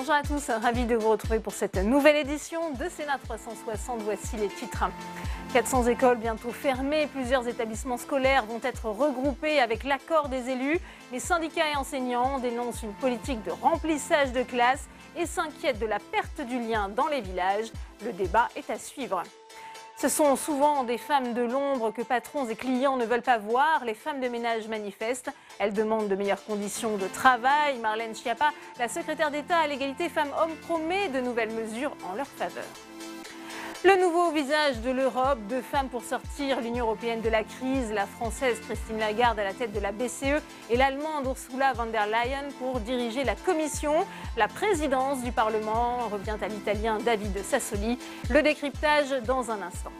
Bonjour à tous, ravi de vous retrouver pour cette nouvelle édition de Sénat 360. Voici les titres. 400 écoles bientôt fermées, plusieurs établissements scolaires vont être regroupés avec l'accord des élus. Les syndicats et enseignants dénoncent une politique de remplissage de classes et s'inquiètent de la perte du lien dans les villages. Le débat est à suivre. Ce sont souvent des femmes de l'ombre que patrons et clients ne veulent pas voir. Les femmes de ménage manifestent. Elles demandent de meilleures conditions de travail. Marlène Schiappa, la secrétaire d'État à l'égalité femmes-hommes, promet de nouvelles mesures en leur faveur. Le nouveau visage de l'Europe, 2 femmes pour sortir l'Union européenne de la crise, la française Christine Lagarde à la tête de la BCE et l'allemande Ursula von der Leyen pour diriger la Commission. La présidence du Parlement revient à l'italien David Sassoli. Le décryptage dans un instant.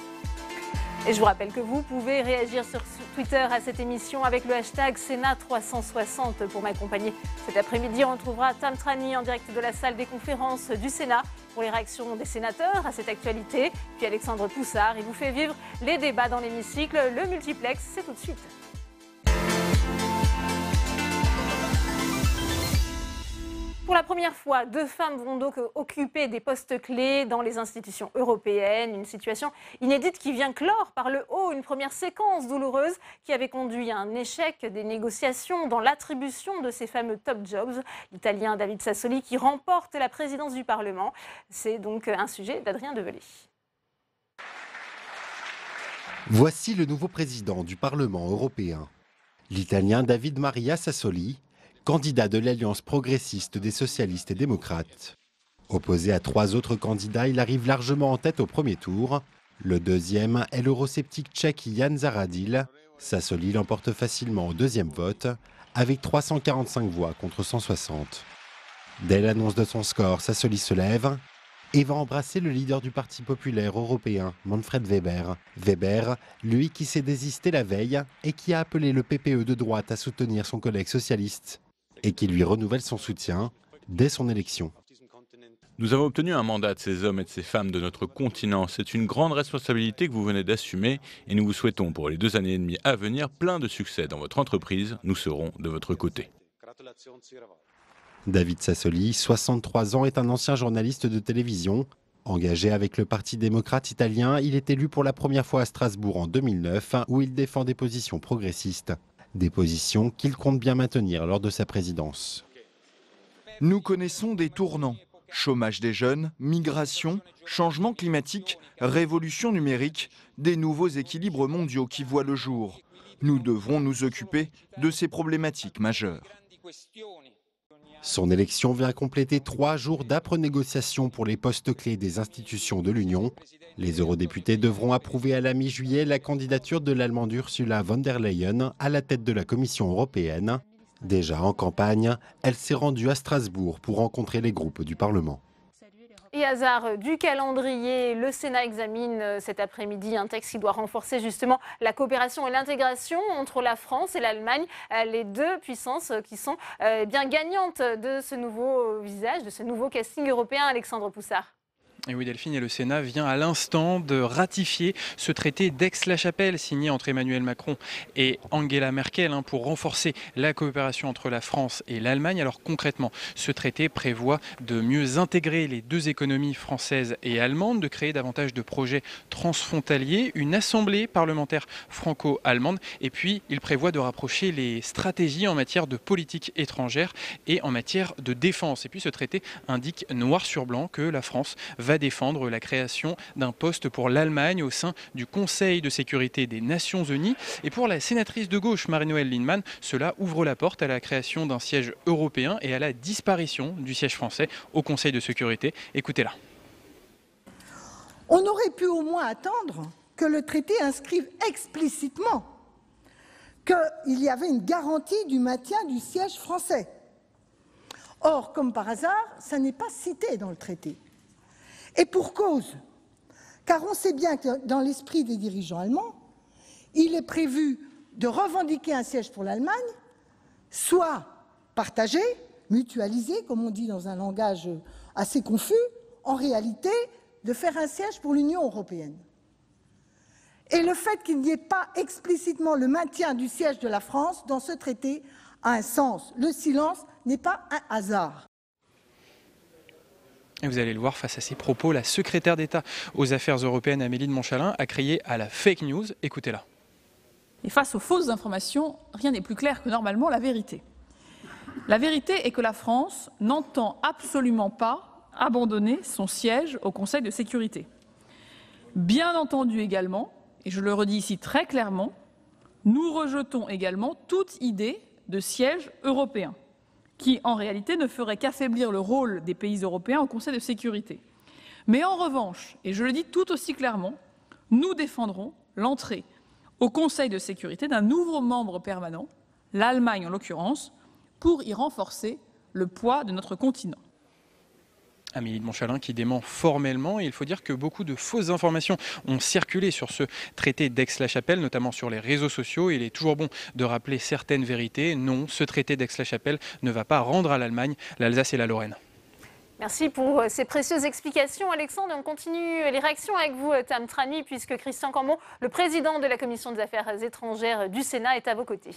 Et je vous rappelle que vous pouvez réagir sur Twitter à cette émission avec le hashtag Sénat360 pour m'accompagner. Cet après-midi, on retrouvera Tam Trani en direct de la salle des conférences du Sénat pour les réactions des sénateurs à cette actualité. Puis Alexandre Poussard, il vous fait vivre les débats dans l'hémicycle. Le multiplex, c'est tout de suite. Pour la première fois, 2 femmes vont donc occuper des postes clés dans les institutions européennes. Une situation inédite qui vient clore par le haut une première séquence douloureuse qui avait conduit à un échec des négociations dans l'attribution de ces fameux top jobs. L'Italien David Sassoli qui remporte la présidence du Parlement. C'est donc un sujet d'Adrien Develay. Voici le nouveau président du Parlement européen. L'Italien David Maria Sassoli, candidat de l'Alliance progressiste des socialistes et démocrates. Opposé à 3 autres candidats, il arrive largement en tête au premier tour. Le deuxième est l'eurosceptique tchèque Jan Zahradil. Sassoli l'emporte facilement au deuxième vote, avec 345 voix contre 160. Dès l'annonce de son score, Sassoli se lève et va embrasser le leader du Parti populaire européen, Manfred Weber. Weber, lui qui s'est désisté la veille et qui a appelé le PPE de droite à soutenir son collègue socialiste, et qui lui renouvelle son soutien dès son élection. Nous avons obtenu un mandat de ces hommes et de ces femmes de notre continent. C'est une grande responsabilité que vous venez d'assumer et nous vous souhaitons pour les 2 années et demie à venir plein de succès dans votre entreprise. Nous serons de votre côté. David Sassoli, 63 ans, est un ancien journaliste de télévision. Engagé avec le Parti démocrate italien, il est élu pour la première fois à Strasbourg en 2009, où il défend des positions progressistes. Des positions qu'il compte bien maintenir lors de sa présidence. Nous connaissons des tournants. Chômage des jeunes, migration, changement climatique, révolution numérique, des nouveaux équilibres mondiaux qui voient le jour. Nous devrons nous occuper de ces problématiques majeures. Son élection vient compléter 3 jours d'âpres négociations pour les postes clés des institutions de l'Union. Les eurodéputés devront approuver à la mi-juillet la candidature de l'Allemande Ursula von der Leyen à la tête de la Commission européenne. Déjà en campagne, elle s'est rendue à Strasbourg pour rencontrer les groupes du Parlement. Et hasard du calendrier, le Sénat examine cet après-midi un texte qui doit renforcer justement la coopération et l'intégration entre la France et l'Allemagne, les 2 puissances qui sont bien gagnantes de ce nouveau visage, de ce nouveau casting européen. Alexandre Poussard. Et oui Delphine, et le Sénat vient à l'instant de ratifier ce traité d'Aix-la-Chapelle signé entre Emmanuel Macron et Angela Merkel pour renforcer la coopération entre la France et l'Allemagne. Alors concrètement, ce traité prévoit de mieux intégrer les 2 économies françaises et allemandes, de créer davantage de projets transfrontaliers, une assemblée parlementaire franco-allemande et puis il prévoit de rapprocher les stratégies en matière de politique étrangère et en matière de défense. Et puis ce traité indique noir sur blanc que la France va défendre la création d'un poste pour l'Allemagne au sein du Conseil de sécurité des Nations Unies. Et pour la sénatrice de gauche Marie-Noëlle Lienemann, cela ouvre la porte à la création d'un siège européen et à la disparition du siège français au Conseil de sécurité. Écoutez-la. On aurait pu au moins attendre que le traité inscrive explicitement qu'il y avait une garantie du maintien du siège français. Or, comme par hasard, ça n'est pas cité dans le traité. Et pour cause, car on sait bien que dans l'esprit des dirigeants allemands, il est prévu de revendiquer un siège pour l'Allemagne, soit partagé, mutualisé, comme on dit dans un langage assez confus, en réalité, de faire un siège pour l'Union européenne. Et le fait qu'il n'y ait pas explicitement le maintien du siège de la France dans ce traité a un sens. Le silence n'est pas un hasard. Et vous allez le voir, face à ces propos, la secrétaire d'État aux Affaires européennes, Amélie de Montchalin, a crié à la fake news. Écoutez-la. Et face aux fausses informations, rien n'est plus clair que normalement la vérité. La vérité est que la France n'entend absolument pas abandonner son siège au Conseil de sécurité. Bien entendu également, et je le redis ici très clairement, nous rejetons également toute idée de siège européen, qui en réalité ne ferait qu'affaiblir le rôle des pays européens au Conseil de sécurité. Mais en revanche, et je le dis tout aussi clairement, nous défendrons l'entrée au Conseil de sécurité d'un nouveau membre permanent, l'Allemagne en l'occurrence, pour y renforcer le poids de notre continent. Amélie de Montchalin qui dément formellement. Et il faut dire que beaucoup de fausses informations ont circulé sur ce traité d'Aix-la-Chapelle, notamment sur les réseaux sociaux. Il est toujours bon de rappeler certaines vérités. Non, ce traité d'Aix-la-Chapelle ne va pas rendre à l'Allemagne l'Alsace et la Lorraine. Merci pour ces précieuses explications, Alexandre. On continue les réactions avec vous, Tam Trani, puisque Christian Cambon, le président de la Commission des Affaires étrangères du Sénat, est à vos côtés.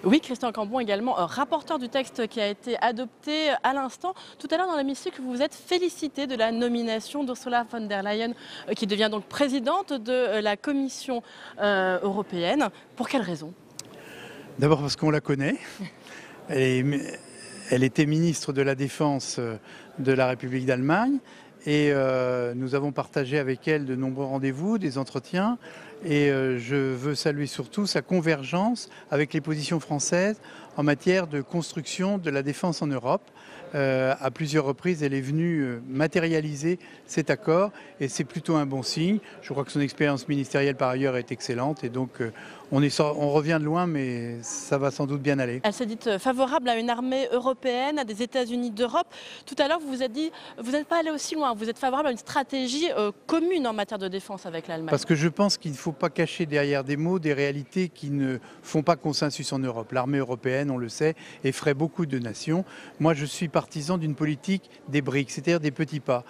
Oui, Christian Cambon également, rapporteur du texte qui a été adopté à l'instant. Tout à l'heure dans l'hémicycle, vous vous êtes félicité de la nomination d'Ursula von der Leyen, qui devient donc présidente de la Commission européenne. Pour quelle raison? D'abord parce qu'on la connaît. Elle était ministre de la Défense de la République d'Allemagne et nous avons partagé avec elle de nombreux rendez-vous, des entretiens et je veux saluer surtout sa convergence avec les positions françaises en matière de construction de la défense en Europe. À plusieurs reprises, elle est venue matérialiser cet accord et c'est plutôt un bon signe. Je crois que son expérience ministérielle par ailleurs est excellente et donc on revient de loin mais ça va sans doute bien aller. Elle s'est dite favorable à une armée européenne, à des États-Unis d'Europe. Tout à l'heure, vous vous êtes dit, vous n'êtes pas allé aussi loin, vous êtes favorable à une stratégie commune en matière de défense avec l'Allemagne. Parce que je pense qu'il ne faut pas cacher derrière des mots des réalités qui ne font pas consensus en Europe. L'armée européenne, on le sait, effraie beaucoup de nations. Moi, je suis partisan d'une politique des briques, c'est-à-dire des petits pas.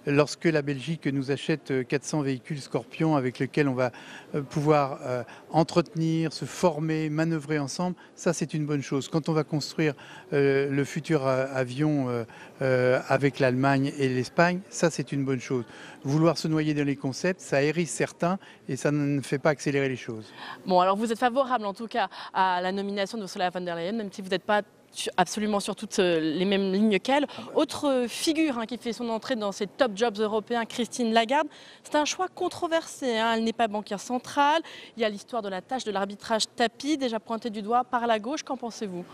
Lorsque la Belgique nous achète 400 véhicules Scorpion avec lesquels on va pouvoir entretenir, se former, manœuvrer ensemble, ça c'est une bonne chose. Quand on va construire le futur avion avec l'Allemagne et l'Espagne, ça c'est une bonne chose. Vouloir se noyer dans les concepts, ça hérisse certains et ça ne fait pas accélérer les choses. Bon, alors vous êtes favorable en tout cas à la nomination d'Ursula von der Leyen, même si vous n'êtes pas absolument sur toutes les mêmes lignes qu'elle. Autre figure qui fait son entrée dans ces top jobs européens, Christine Lagarde. C'est un choix controversé. Elle n'est pas banquière centrale. Il y a l'histoire de la tâche de l'arbitrage tapis, déjà pointée du doigt par la gauche. Qu'en pensez-vous ?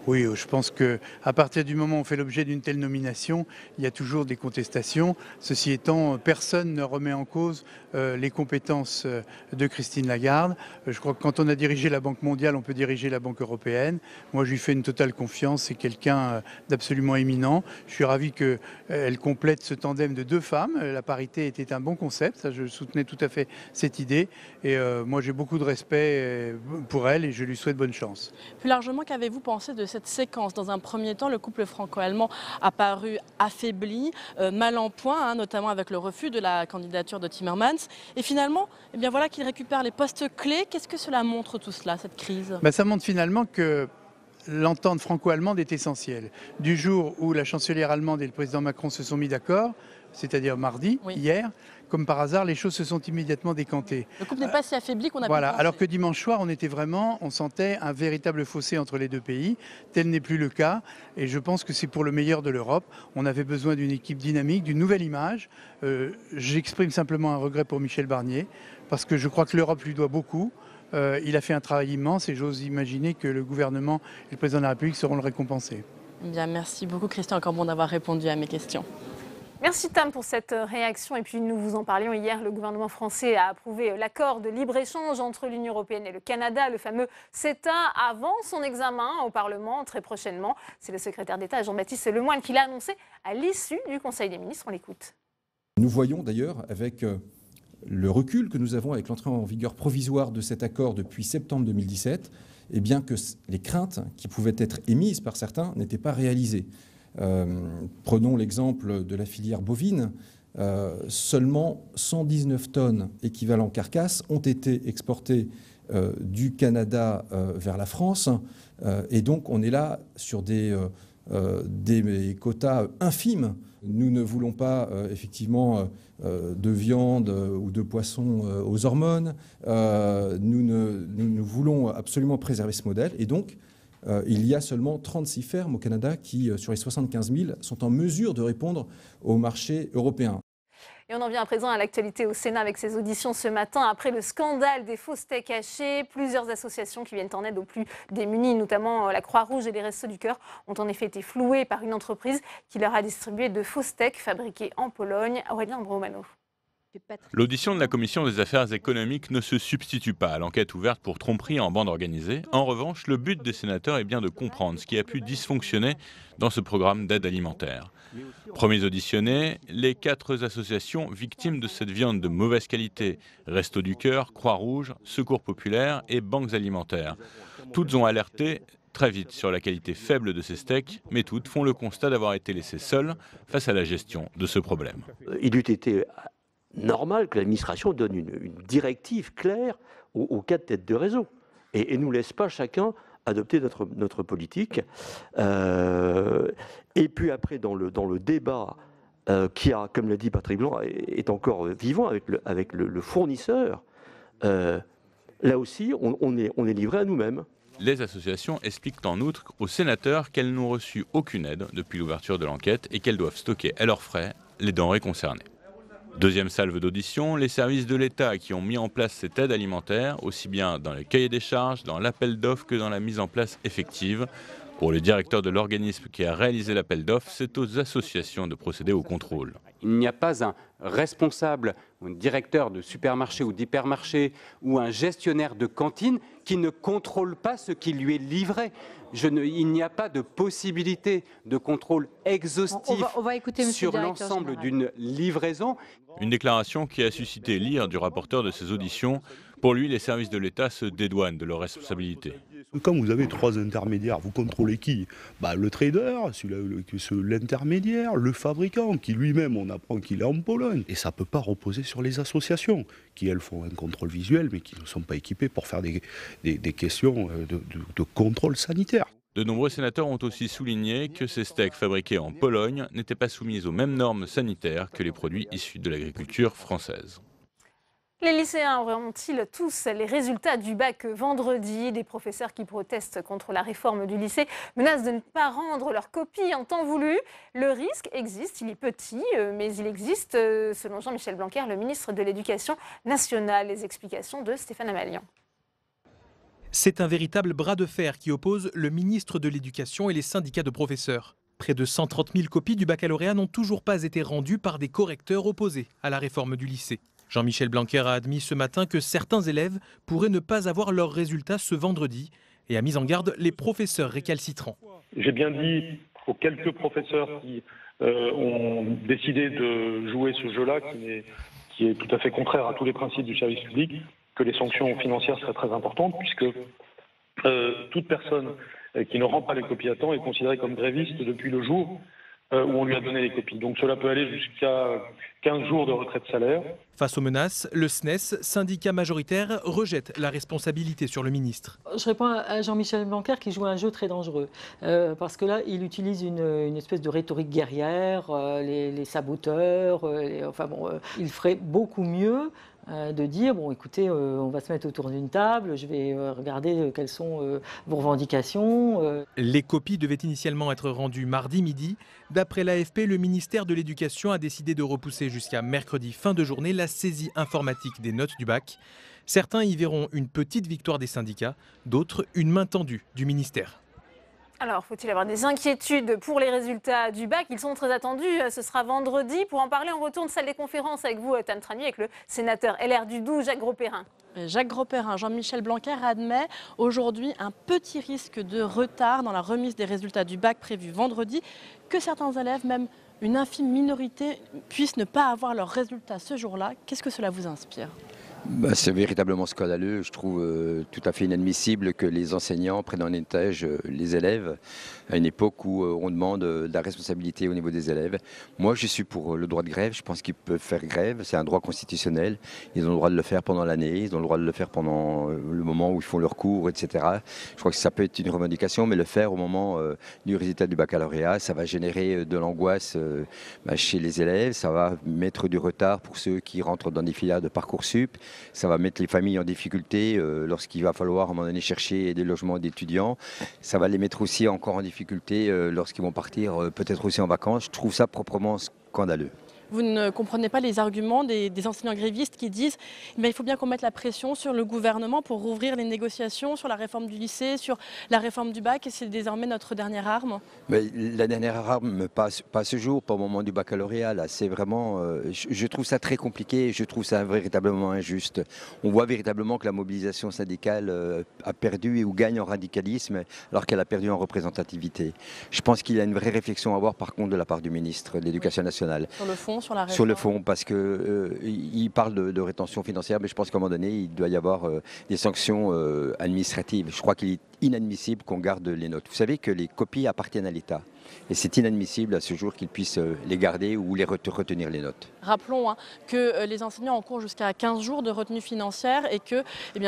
Oui, je pense qu'à partir du moment où on fait l'objet d'une telle nomination, il y a toujours des contestations. Ceci étant, personne ne remet en cause les compétences de Christine Lagarde. Je crois que quand on a dirigé la Banque mondiale, on peut diriger la Banque européenne. Moi, je lui fais une totale confiance. C'est quelqu'un d'absolument éminent. Je suis ravi qu'elle complète ce tandem de deux femmes. La parité était un bon concept. Ça, je soutenais tout à fait cette idée. Et moi, j'ai beaucoup de respect pour elle et je lui souhaite bonne chance. Plus largement, qu'avez-vous pensé de cette séquence? Dans un premier temps, le couple franco-allemand a paru affaibli, mal en point, notamment avec le refus de la candidature de Timmermans. Et finalement, eh bien voilà qu'il récupère les postes clés. Qu'est-ce que cela montre tout cela, cette crise? Ça montre finalement que l'entente franco-allemande est essentielle. Du jour où la chancelière allemande et le président Macron se sont mis d'accord, c'est-à-dire mardi, hier, comme par hasard, les choses se sont immédiatement décantées. Le couple n'est pas si affaibli qu'on a pu penser. Alors que dimanche soir, on sentait un véritable fossé entre les deux pays. Tel n'est plus le cas et je pense que c'est pour le meilleur de l'Europe. On avait besoin d'une équipe dynamique, d'une nouvelle image. J'exprime simplement un regret pour Michel Barnier parce que je crois que l'Europe lui doit beaucoup. Il a fait un travail immense et j'ose imaginer que le gouvernement et le président de la République sauront le récompenser. Bien, merci beaucoup Christian Cambon d'avoir répondu à mes questions. Merci Tam pour cette réaction. Et puis nous vous en parlions hier, le gouvernement français a approuvé l'accord de libre-échange entre l'Union européenne et le Canada, le fameux CETA, avant son examen au Parlement très prochainement. C'est le secrétaire d'État Jean-Baptiste Lemoyne qui l'a annoncé à l'issue du Conseil des ministres. On l'écoute. Nous voyons d'ailleurs avec le recul que nous avons avec l'entrée en vigueur provisoire de cet accord depuis septembre 2017, eh bien que les craintes qui pouvaient être émises par certains n'étaient pas réalisées. Prenons l'exemple de la filière bovine. Seulement 119 tonnes équivalent carcasse ont été exportées du Canada vers la France. Et donc on est là sur des quotas infimes Nous ne voulons pas effectivement de viande ou de poisson aux hormones. Nous voulons absolument préserver ce modèle. Et donc, il y a seulement 36 fermes au Canada qui, sur les 75 000, sont en mesure de répondre au marché européen. Et on en vient à présent à l'actualité au Sénat avec ses auditions ce matin. Après le scandale des faux steaks hachés, plusieurs associations qui viennent en aide aux plus démunis, notamment la Croix-Rouge et les Restos du Cœur, ont en effet été flouées par une entreprise qui leur a distribué de faux steaks fabriqués en Pologne. Aurélien Bromano. L'audition de la Commission des affaires économiques ne se substitue pas à l'enquête ouverte pour tromperie en bande organisée. En revanche, le but des sénateurs est bien de comprendre ce qui a pu dysfonctionner dans ce programme d'aide alimentaire. Premiers auditionnés, les 4 associations victimes de cette viande de mauvaise qualité, Restos du Cœur, Croix-Rouge, Secours Populaire et banques alimentaires. Toutes ont alerté très vite sur la qualité faible de ces steaks, mais toutes font le constat d'avoir été laissées seules face à la gestion de ce problème. Il eût été normal que l'administration donne une directive claire aux 4 têtes de réseau et ne nous laisse pas chacun adopter notre politique. Et puis après, dans le débat qui a, comme l'a dit Patrick Blanc, est encore vivant avec le fournisseur, là aussi, on est livré à nous-mêmes. Les associations expliquent en outre aux sénateurs qu'elles n'ont reçu aucune aide depuis l'ouverture de l'enquête et qu'elles doivent stocker à leurs frais les denrées concernées. Deuxième salve d'audition, les services de l'État qui ont mis en place cette aide alimentaire, aussi bien dans le cahier des charges, dans l'appel d'offres que dans la mise en place effective. Pour le directeur de l'organisme qui a réalisé l'appel d'offres, c'est aux associations de procéder au contrôle. Il n'y a pas un responsable ou un directeur de supermarché ou d'hypermarché ou un gestionnaire de cantine qui ne contrôle pas ce qui lui est livré. Il n'y a pas de possibilité de contrôle exhaustif sur l'ensemble d'une livraison. Une déclaration qui a suscité l'ire du rapporteur de ces auditions. Pour lui, les services de l'État se dédouanent de leurs responsabilités. Quand vous avez 3 intermédiaires, vous contrôlez qui ? Le trader, l'intermédiaire, le fabricant, qui lui-même, on apprend qu'il est en Pologne. Et ça ne peut pas reposer sur les associations, qui elles font un contrôle visuel, mais qui ne sont pas équipées pour faire des questions de contrôle sanitaire. De nombreux sénateurs ont aussi souligné que ces steaks fabriqués en Pologne n'étaient pas soumis aux mêmes normes sanitaires que les produits issus de l'agriculture française. Les lycéens auront-ils tous les résultats du bac vendredi? Des professeurs qui protestent contre la réforme du lycée menacent de ne pas rendre leur copie en temps voulu. Le risque existe, il est petit, mais il existe, selon Jean-Michel Blanquer, le ministre de l'Éducation nationale. Les explications de Stéphane Amalian. C'est un véritable bras de fer qui oppose le ministre de l'Éducation et les syndicats de professeurs. Près de 130 000 copies du baccalauréat n'ont toujours pas été rendues par des correcteurs opposés à la réforme du lycée. Jean-Michel Blanquer a admis ce matin que certains élèves pourraient ne pas avoir leurs résultats ce vendredi et a mis en garde les professeurs récalcitrants. J'ai bien dit aux quelques professeurs qui ont décidé de jouer ce jeu-là, qui est tout à fait contraire à tous les principes du service public, que les sanctions financières seraient très importantes, puisque toute personne qui ne rend pas les copies à temps est considérée comme gréviste depuis le jour où on lui a donné les copies. Donc cela peut aller jusqu'à 15 jours de retrait de salaire. Face aux menaces, le SNES, syndicat majoritaire, rejette la responsabilité sur le ministre. Je réponds à Jean-Michel Blanquer qui joue un jeu très dangereux. Parce que là, il utilise une espèce de rhétorique guerrière, les saboteurs. Il ferait beaucoup mieux de dire, bon écoutez, on va se mettre autour d'une table, je vais regarder quelles sont vos revendications. Les copies devaient initialement être rendues mardi midi. D'après l'AFP, le ministère de l'Éducation a décidé de repousser jusqu'à mercredi fin de journée la saisie informatique des notes du bac. Certains y verront une petite victoire des syndicats, d'autres une main tendue du ministère. Alors, faut-il avoir des inquiétudes pour les résultats du bac? Ils sont très attendus, ce sera vendredi. Pour en parler, on retourne salle des conférences avec vous, Tan Trani, avec le sénateur LR du Doubs, Jacques Grosperrin. Jacques Grosperrin, Jean-Michel Blanquer admet aujourd'hui un petit risque de retard dans la remise des résultats du bac prévu vendredi, que certains élèves, même une infime minorité, puissent ne pas avoir leurs résultats ce jour-là. Qu'est-ce que cela vous inspire ? C'est véritablement scandaleux. Je trouve tout à fait inadmissible que les enseignants prennent en otage les élèves à une époque où on demande de la responsabilité au niveau des élèves. Moi, je suis pour le droit de grève. Je pense qu'ils peuvent faire grève. C'est un droit constitutionnel. Ils ont le droit de le faire pendant l'année. Ils ont le droit de le faire pendant le moment où ils font leurs cours, etc. Je crois que ça peut être une revendication, mais le faire au moment du résultat du baccalauréat, ça va générer de l'angoisse chez les élèves. Ça va mettre du retard pour ceux qui rentrent dans des filières de Parcoursup. Ça va mettre les familles en difficulté lorsqu'il va falloir à un moment donné chercher des logements d'étudiants. Ça va les mettre aussi encore en difficulté lorsqu'ils vont partir peut-être aussi en vacances. Je trouve ça proprement scandaleux. Vous ne comprenez pas les arguments des enseignants grévistes qui disent il faut bien qu'on mette la pression sur le gouvernement pour rouvrir les négociations sur la réforme du lycée, sur la réforme du bac, et c'est désormais notre dernière arme. Mais la dernière arme, pas ce jour, pas au moment du baccalauréat. Là, c'est vraiment, je trouve ça très compliqué, je trouve ça véritablement injuste. On voit véritablement que la mobilisation syndicale a perdu ou gagne en radicalisme alors qu'elle a perdu en représentativité. Je pense qu'il y a une vraie réflexion à avoir par contre de la part du ministre de l'Éducation nationale. Sur le fond, sur la réforme. Sur le fond, parce qu'il parle de rétention financière, mais je pense qu'à un moment donné, il doit y avoir des sanctions administratives. Je crois qu'il est inadmissible qu'on garde les notes. Vous savez que les copies appartiennent à l'État. Et c'est inadmissible à ce jour qu'ils puissent les garder ou les retenir les notes. Rappelons que les enseignants encourent jusqu'à 15 jours de retenue financière et que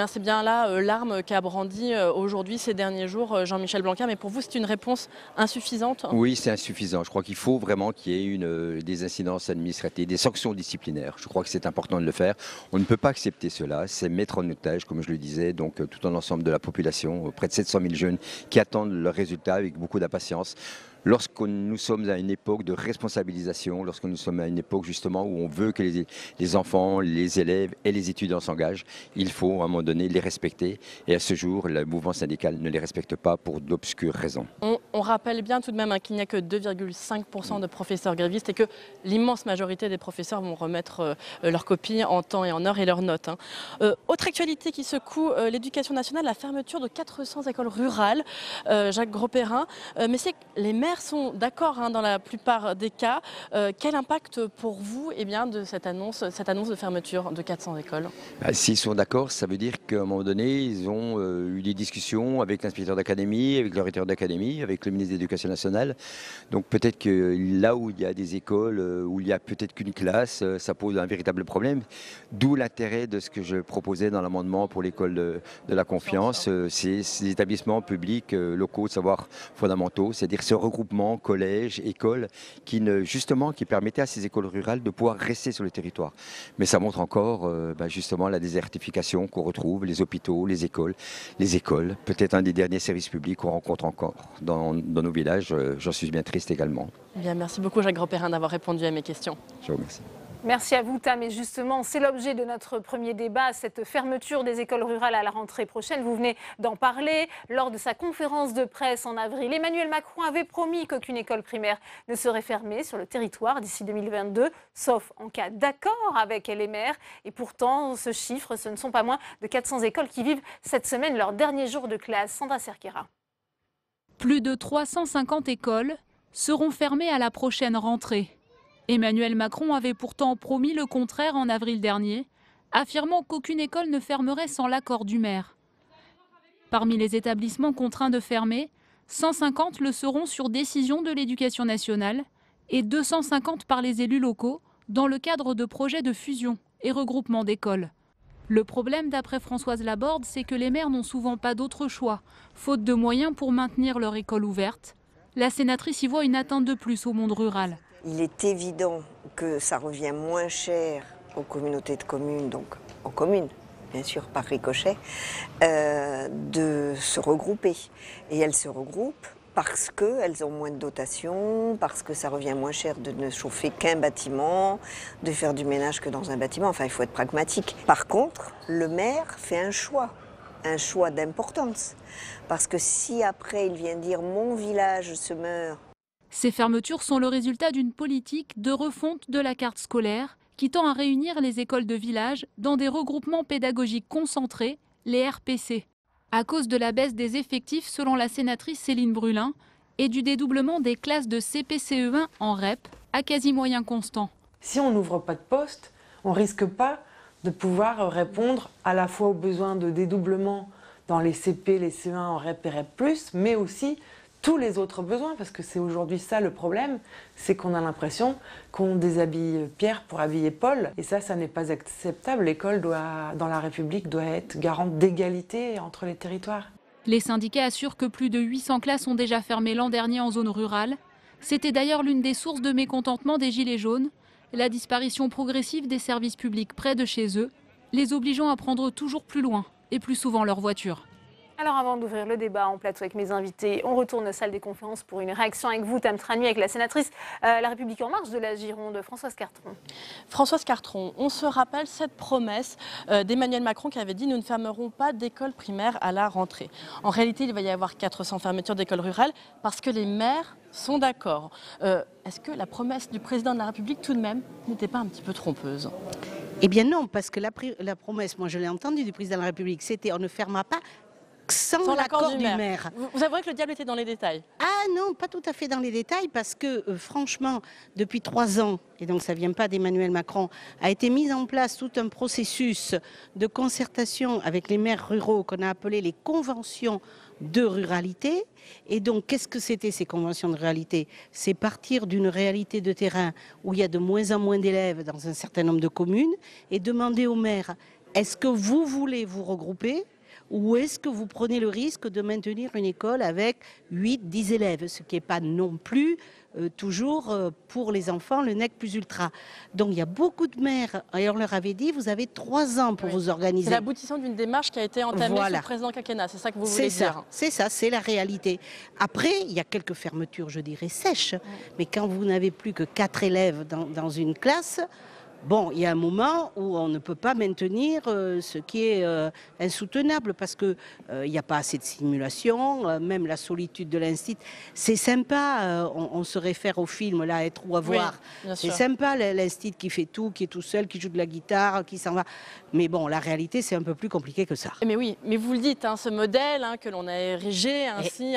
c'est bien là l'arme qu'a brandi aujourd'hui ces derniers jours Jean-Michel Blanquer. Mais pour vous, c'est une réponse insuffisante? Oui, c'est insuffisant. Je crois qu'il faut vraiment qu'il y ait des incidences administratives, des sanctions disciplinaires. Je crois que c'est important de le faire. On ne peut pas accepter cela. C'est mettre en otage, comme je le disais, donc tout un ensemble de la population, près de 700 000 jeunes qui attendent leurs résultats avec beaucoup d'impatience. Lorsque nous sommes à une époque de responsabilisation, lorsque nous sommes à une époque justement où on veut que les enfants, les élèves et les étudiants s'engagent, il faut à un moment donné les respecter. Et à ce jour, le mouvement syndical ne les respecte pas pour d'obscures raisons. On rappelle bien tout de même qu'il n'y a que 2,5% de professeurs grévistes et que l'immense majorité des professeurs vont remettre leurs copies en temps et en heure et leurs notes. Autre actualité qui secoue l'éducation nationale, la fermeture de 400 écoles rurales. Jacques Grosperrin, mais c'est que les maires sont d'accord dans la plupart des cas. Quel impact pour vous de cette annonce de fermeture de 400 écoles? S'ils sont d'accord, ça veut dire qu'à un moment donné, ils ont eu des discussions avec l'inspecteur d'académie, avec le recteur d'académie, avec le ministre de l'Éducation nationale. Donc peut-être que là où il y a des écoles, où il n'y a peut-être qu'une classe, ça pose un véritable problème. D'où l'intérêt de ce que je proposais dans l'amendement pour l'école de la confiance, c'est ces établissements publics locaux de savoir fondamentaux, c'est-à-dire ce regroupement collèges, écoles, qui permettaient à ces écoles rurales de pouvoir rester sur le territoire. Mais ça montre encore justement la désertification qu'on retrouve, les hôpitaux, les écoles, peut-être un des derniers services publics qu'on rencontre encore dans nos villages. J'en suis bien triste également. Merci beaucoup Jacques Grosperrin d'avoir répondu à mes questions. Je vous remercie. Merci à vous Tam, et justement c'est l'objet de notre premier débat, cette fermeture des écoles rurales à la rentrée prochaine. Vous venez d'en parler lors de sa conférence de presse en avril. Emmanuel Macron avait promis qu'aucune école primaire ne serait fermée sur le territoire d'ici 2022, sauf en cas d'accord avec les maires. Et pourtant, ce chiffre, ce ne sont pas moins de 400 écoles qui vivent cette semaine leur dernier jour de classe. Sandra Cerquera. Plus de 350 écoles seront fermées à la prochaine rentrée. Emmanuel Macron avait pourtant promis le contraire en avril dernier, affirmant qu'aucune école ne fermerait sans l'accord du maire. Parmi les établissements contraints de fermer, 150 le seront sur décision de l'Éducation nationale et 250 par les élus locaux dans le cadre de projets de fusion et regroupement d'écoles. Le problème, d'après Françoise Laborde, c'est que les maires n'ont souvent pas d'autre choix, faute de moyens pour maintenir leur école ouverte. La sénatrice y voit une atteinte de plus au monde rural. Il est évident que ça revient moins cher aux communautés de communes, donc aux communes, bien sûr, par ricochet, de se regrouper. Et elles se regroupent parce qu'elles ont moins de dotation, parce que ça revient moins cher de ne chauffer qu'un bâtiment, de faire du ménage que dans un bâtiment. Enfin, il faut être pragmatique. Par contre, le maire fait un choix d'importance. Parce que si après il vient dire « mon village se meurt », ces fermetures sont le résultat d'une politique de refonte de la carte scolaire qui tend à réunir les écoles de village dans des regroupements pédagogiques concentrés, les RPC. À cause de la baisse des effectifs, selon la sénatrice Céline Brulin, et du dédoublement des classes de CP-CE1 en REP à quasi moyen constant. Si on n'ouvre pas de poste, on ne risque pas de pouvoir répondre à la fois aux besoins de dédoublement dans les CP, les CE1 en REP et REP+, mais aussi tous les autres besoins, parce que c'est aujourd'hui ça le problème, c'est qu'on a l'impression qu'on déshabille Pierre pour habiller Paul, et ça n'est pas acceptable. L'école dans la République doit être garante d'égalité entre les territoires. Les syndicats assurent que plus de 800 classes ont déjà fermé l'an dernier en zone rurale. C'était d'ailleurs l'une des sources de mécontentement des Gilets jaunes, la disparition progressive des services publics près de chez eux, les obligeant à prendre toujours plus loin et plus souvent leur voiture. Alors avant d'ouvrir le débat en plateau avec mes invités, on retourne aux salles des conférences pour une réaction avec vous, Tam Trani, avec la sénatrice La République En Marche de la Gironde, Françoise Cartron. Françoise Cartron, on se rappelle cette promesse d'Emmanuel Macron qui avait dit « Nous ne fermerons pas d'école primaire à la rentrée ». En réalité, il va y avoir 400 fermetures d'écoles rurales parce que les maires sont d'accord. Est-ce que la promesse du président de la République, tout de même, n'était pas un petit peu trompeuse ? Eh bien non, parce que la promesse, moi je l'ai entendue du président de la République, c'était on ne fermera pas sans l'accord du maire. Vous avouez que le diable était dans les détails? Ah non, pas tout à fait dans les détails, parce que franchement, depuis 3 ans, et donc ça ne vient pas d'Emmanuel Macron, a été mis en place tout un processus de concertation avec les maires ruraux qu'on a appelé les conventions de ruralité. Et donc, qu'est-ce que c'était ces conventions de ruralité? C'est partir d'une réalité de terrain où il y a de moins en moins d'élèves dans un certain nombre de communes et demander aux maires, est-ce que vous voulez vous regrouper? Ou est-ce que vous prenez le risque de maintenir une école avec 8-10 élèves, ce qui n'est pas non plus toujours pour les enfants le nec plus ultra. Donc il y a beaucoup de maires, et on leur avait dit, vous avez 3 ans pour vous organiser. C'est l'aboutissement d'une démarche qui a été entamée sous le président quinquennat, c'est ça que vous voulez dire? C'est ça, c'est la réalité. Après, il y a quelques fermetures, je dirais, sèches, mais quand vous n'avez plus que 4 élèves dans une classe, bon, il y a un moment où on ne peut pas maintenir ce qui est insoutenable parce qu'il n'y a pas assez de simulation, même la solitude de l'institut. C'est sympa, on se réfère au film là, Être ou Avoir. Oui, c'est sympa l'institut qui fait tout, qui est tout seul, qui joue de la guitare, qui s'en va. Mais bon, la réalité, c'est un peu plus compliqué que ça. Mais oui, mais vous le dites, hein, ce modèle que l'on a érigé ainsi,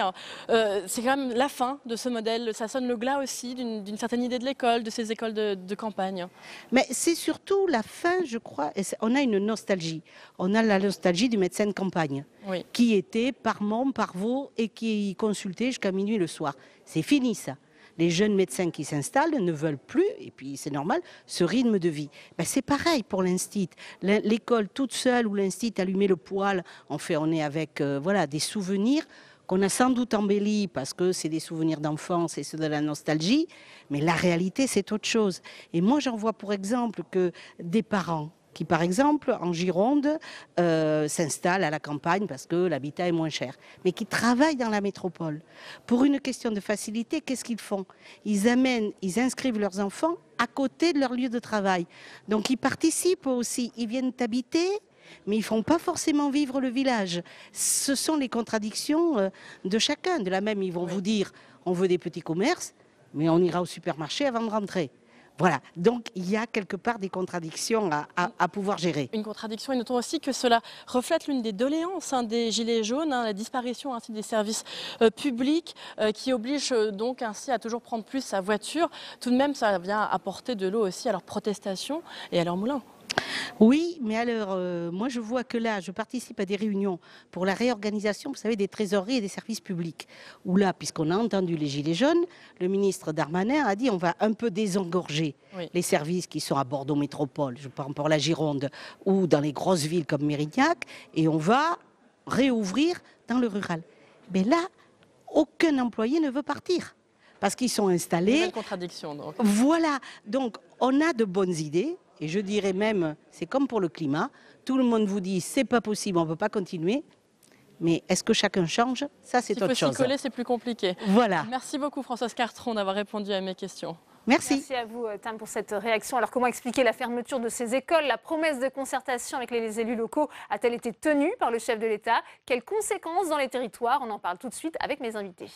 c'est quand même la fin de ce modèle. Ça sonne le glas aussi d'une certaine idée de l'école, de ces écoles de campagne. Mais c'est surtout la fin, je crois. On a une nostalgie. On a la nostalgie du médecin de campagne, qui était par Mont, par Vaux et qui consultait jusqu'à minuit le soir. C'est fini ça. Les jeunes médecins qui s'installent ne veulent plus, et puis c'est normal, ce rythme de vie. Ben c'est pareil pour l'instit. L'école toute seule ou l'instit allumer le poêle, on est avec voilà, des souvenirs qu'on a sans doute embellis parce que c'est des souvenirs d'enfance et c'est de la nostalgie, mais la réalité c'est autre chose. Et moi j'en vois pour exemple que des parents qui par exemple en Gironde s'installent à la campagne parce que l'habitat est moins cher, mais qui travaillent dans la métropole. Pour une question de facilité, qu'est-ce qu'ils font? Ils inscrivent leurs enfants à côté de leur lieu de travail. Donc ils participent aussi, ils viennent habiter, mais ils ne font pas forcément vivre le village. Ce sont les contradictions de chacun. De la même, ils vont vous dire, on veut des petits commerces, mais on ira au supermarché avant de rentrer. Voilà, donc il y a quelque part des contradictions à pouvoir gérer. Une contradiction, et notons aussi que cela reflète l'une des doléances des Gilets jaunes, la disparition ainsi des services publics qui oblige donc ainsi à toujours prendre plus sa voiture. Tout de même, ça vient apporter de l'eau aussi à leurs protestations et à leurs moulins. Oui, mais alors, moi je vois que là, je participe à des réunions pour la réorganisation, vous savez, des trésoreries et des services publics. Où là, puisqu'on a entendu les Gilets jaunes, le ministre Darmanin a dit on va un peu désengorger les services qui sont à Bordeaux Métropole, je prends pour la Gironde, ou dans les grosses villes comme Mérignac, et on va réouvrir dans le rural. Mais là, aucun employé ne veut partir. Parce qu'ils sont installés. Une contradiction, donc. Voilà, donc on a de bonnes idées. Et je dirais même, c'est comme pour le climat, tout le monde vous dit c'est pas possible, on ne peut pas continuer. Mais est-ce que chacun change? Ça, c'est autre chose. S'il faut s'y coller, c'est plus compliqué. Voilà. Merci beaucoup Françoise Cartron d'avoir répondu à mes questions. Merci. Merci à vous, Tam, pour cette réaction. Alors, comment expliquer la fermeture de ces écoles? La promesse de concertation avec les élus locaux a-t-elle été tenue par le chef de l'État? Quelles conséquences dans les territoires? On en parle tout de suite avec mes invités.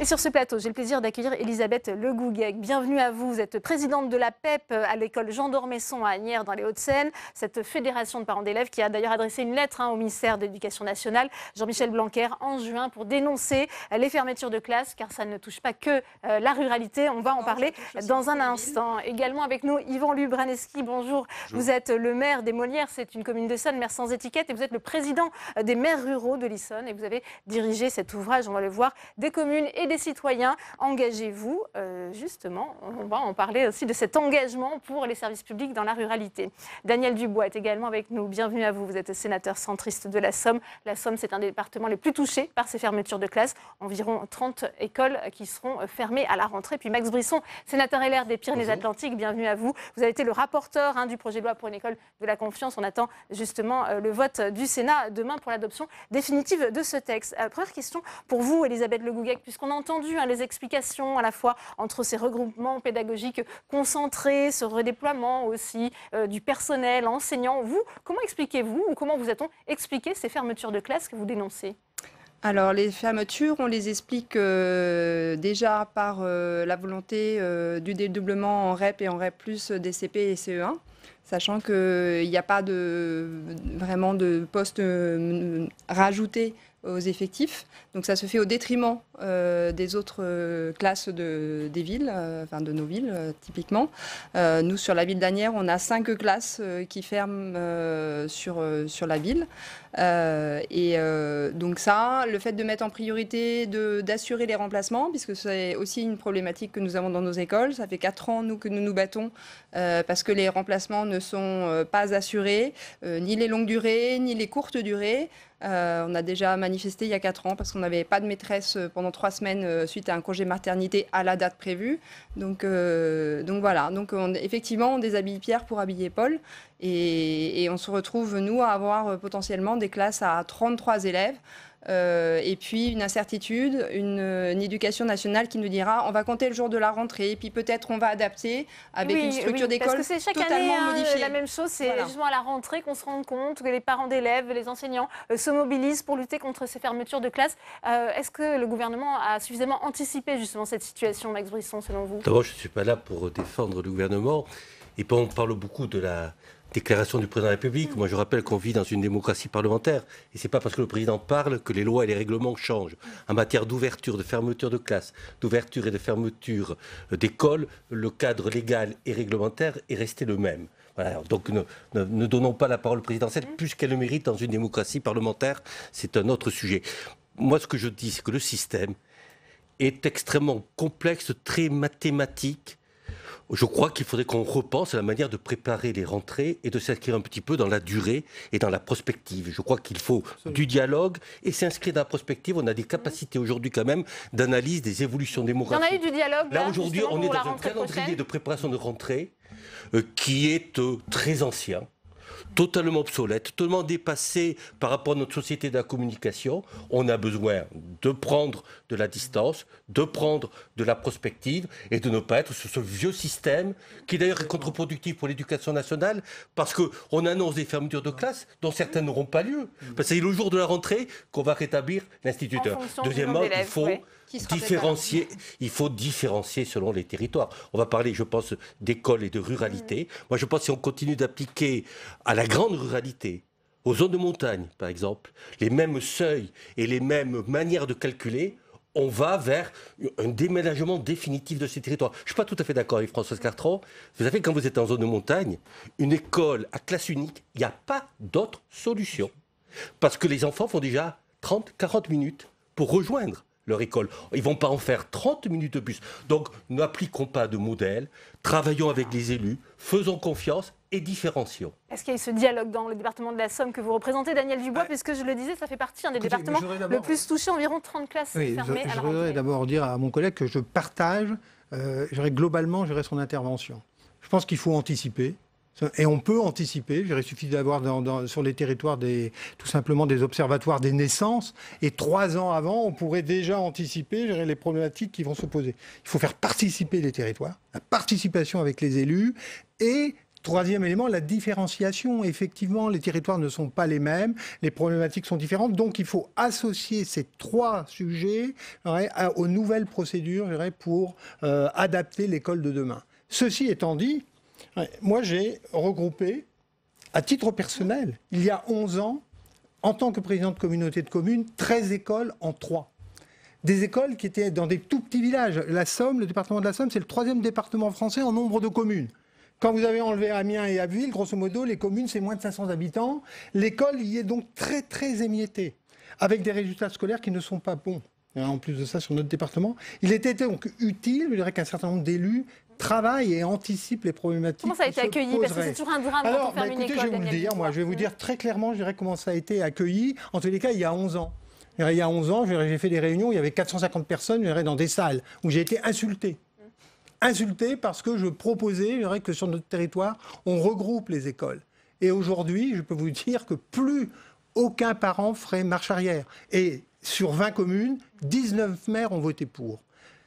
Et sur ce plateau, j'ai le plaisir d'accueillir Elisabeth Le Gouguec. Bienvenue à vous. Vous êtes présidente de la PEP à l'école Jean d'Ormesson à Asnières dans les Hauts-de-Seine. Cette fédération de parents d'élèves qui a d'ailleurs adressé une lettre au ministère de l'Éducation nationale, Jean-Michel Blanquer, en juin pour dénoncer les fermetures de classes, car ça ne touche pas que la ruralité. On va en parler dans un instant. Également avec nous, Yvan Lubraneski. Bonjour. Vous êtes le maire des Molières. C'est une commune d'Essonne, maire sans étiquette. Et vous êtes le président des maires ruraux de l'Essonne. Et vous avez dirigé cet ouvrage, on va le voir, des communes et des citoyens. Engagez-vous, justement, on va en parler aussi de cet engagement pour les services publics dans la ruralité. Daniel Dubois est également avec nous. Bienvenue à vous. Vous êtes sénateur centriste de la Somme. La Somme, c'est un des départements les plus touchés par ces fermetures de classes. Environ 30 écoles qui seront fermées à la rentrée. Puis Max Brisson, sénateur LR des Pyrénées-Atlantiques. Bienvenue à vous. Vous avez été le rapporteur du projet de loi pour une école de la confiance. On attend justement le vote du Sénat demain pour l'adoption définitive de ce texte. Première question pour vous, Elisabeth Le Gouguec, puisqu'on a entendu les explications à la fois entre ces regroupements pédagogiques concentrés, ce redéploiement aussi du personnel enseignant. Vous, comment expliquez-vous ou comment vous a-t-on expliqué ces fermetures de classes que vous dénoncez ? Alors les fermetures, on les explique déjà par la volonté du dédoublement en REP et en REP+, des CP et CE1. Sachant qu'il n'y a pas vraiment de postes rajoutés aux effectifs. Donc ça se fait au détriment des autres classes des villes, enfin de nos villes typiquement. Nous, sur la ville d'Asnières, on a 5 classes qui ferment sur la ville. Donc ça, le fait de mettre en priorité d'assurer les remplacements, puisque c'est aussi une problématique que nous avons dans nos écoles. Ça fait 4 ans, nous, que nous nous battons parce que les remplacements ne sont pas assurés, ni les longues durées, ni les courtes durées. On a déjà manifesté il y a 4 ans parce qu'on n'avait pas de maîtresse pendant 3 semaines suite à un congé maternité à la date prévue. Donc voilà, donc effectivement on déshabille Pierre pour habiller Paul et on se retrouve nous à avoir potentiellement des classes à 33 élèves. Et puis une incertitude, une éducation nationale qui nous dira on va compter le jour de la rentrée, puis peut-être on va adapter avec une structure d'école parce que c'est chaque totalement année, modifiée. La même chose, c'est justement à la rentrée qu'on se rend compte que les parents d'élèves, les enseignants se mobilisent pour lutter contre ces fermetures de classes. Est-ce que le gouvernement a suffisamment anticipé justement cette situation, Max Brisson, selon vous ? D'abord, je ne suis pas là pour défendre le gouvernement. Et puis on parle beaucoup de la déclaration du président de la République. Moi, je rappelle qu'on vit dans une démocratie parlementaire. Et ce n'est pas parce que le président parle que les lois et les règlements changent. En matière d'ouverture, de fermeture de classe, d'ouverture et de fermeture d'école, le cadre légal et réglementaire est resté le même. Voilà. Donc ne donnons pas la parole présidentielle plus qu'elle le mérite dans une démocratie parlementaire. C'est un autre sujet. Moi, ce que je dis, c'est que le système est extrêmement complexe, très mathématique. Je crois qu'il faudrait qu'on repense à la manière de préparer les rentrées et de s'inscrire un petit peu dans la durée et dans la prospective. Je crois qu'il faut du dialogue et s'inscrire dans la prospective. On a des capacités aujourd'hui quand même d'analyse des évolutions démographiques. Il y en a eu du dialogue. Là aujourd'hui, on est dans un calendrier de préparation de rentrée qui est très ancien, totalement obsolète, totalement dépassé par rapport à notre société de la communication. On a besoin de prendre de la distance, de prendre de la prospective et de ne pas être sur ce vieux système qui d'ailleurs est contre-productif pour l'éducation nationale parce qu'on annonce des fermetures de classes dont certaines n'auront pas lieu. Parce que c'est le jour de la rentrée qu'on va rétablir l'instituteur. Deuxièmement, il faut différencier selon les territoires. On va parler, je pense, d'école et de ruralité. Moi, je pense que si on continue d'appliquer à la grande ruralité, aux zones de montagne, par exemple, les mêmes seuils et les mêmes manières de calculer, on va vers un déménagement définitif de ces territoires. Je ne suis pas tout à fait d'accord avec Françoise Cartron. Vous savez, quand vous êtes en zone de montagne, une école à classe unique, il n'y a pas d'autre solution. Parce que les enfants font déjà 30-40 minutes pour rejoindre leur école. Ils ne vont pas en faire 30 minutes de plus. Donc, n'appliquons pas de modèle, travaillons avec les élus, faisons confiance et différencions. Est-ce qu'il y a eu ce dialogue dans le département de la Somme que vous représentez, Daniel Dubois, puisque je le disais, ça fait partie des départements le plus touchés, environ 30 classes fermées à la rentrée. Je voudrais d'abord dire à mon collègue que je partage globalement son intervention. Je pense qu'il faut anticiper. Et on peut anticiper, il suffit d'avoir sur les territoires tout simplement des observatoires des naissances, et 3 ans avant, on pourrait déjà anticiper les problématiques qui vont se poser. Il faut faire participer les territoires, la participation avec les élus, et Troisième élément, la différenciation. Effectivement, les territoires ne sont pas les mêmes, les problématiques sont différentes, donc il faut associer ces 3 sujets aux nouvelles procédures pour adapter l'école de demain. Ceci étant dit, moi j'ai regroupé, à titre personnel, il y a 11 ans, en tant que président de communauté de communes, 13 écoles en 3. Des écoles qui étaient dans des tout petits villages. La Somme, le département de la Somme, c'est le 3e département français en nombre de communes. Quand vous avez enlevé Amiens et Abbeville, grosso modo, les communes, c'est moins de 500 habitants. L'école y est donc très, très émiettée, avec des résultats scolaires qui ne sont pas bons. En plus de ça, sur notre département, il était donc utile, je dirais, qu'un certain nombre d'élus travaillent et anticipent les problématiques. Comment ça a été accueilli? Parce que c'est toujours un drame quand on ferme une école. Je vais vous le dire, moi, je vais vous dire très clairement, je dirais, comment ça a été accueilli. En tous les cas, il y a 11 ans. Il y a 11 ans, j'ai fait des réunions, il y avait 450 personnes, je dirais, dans des salles où j'ai été insulté. Insulté parce que je proposais, je dirais, que sur notre territoire, on regroupe les écoles. Et aujourd'hui, je peux vous dire que plus aucun parent ferait marche arrière. Et sur 20 communes, 19 maires ont voté pour.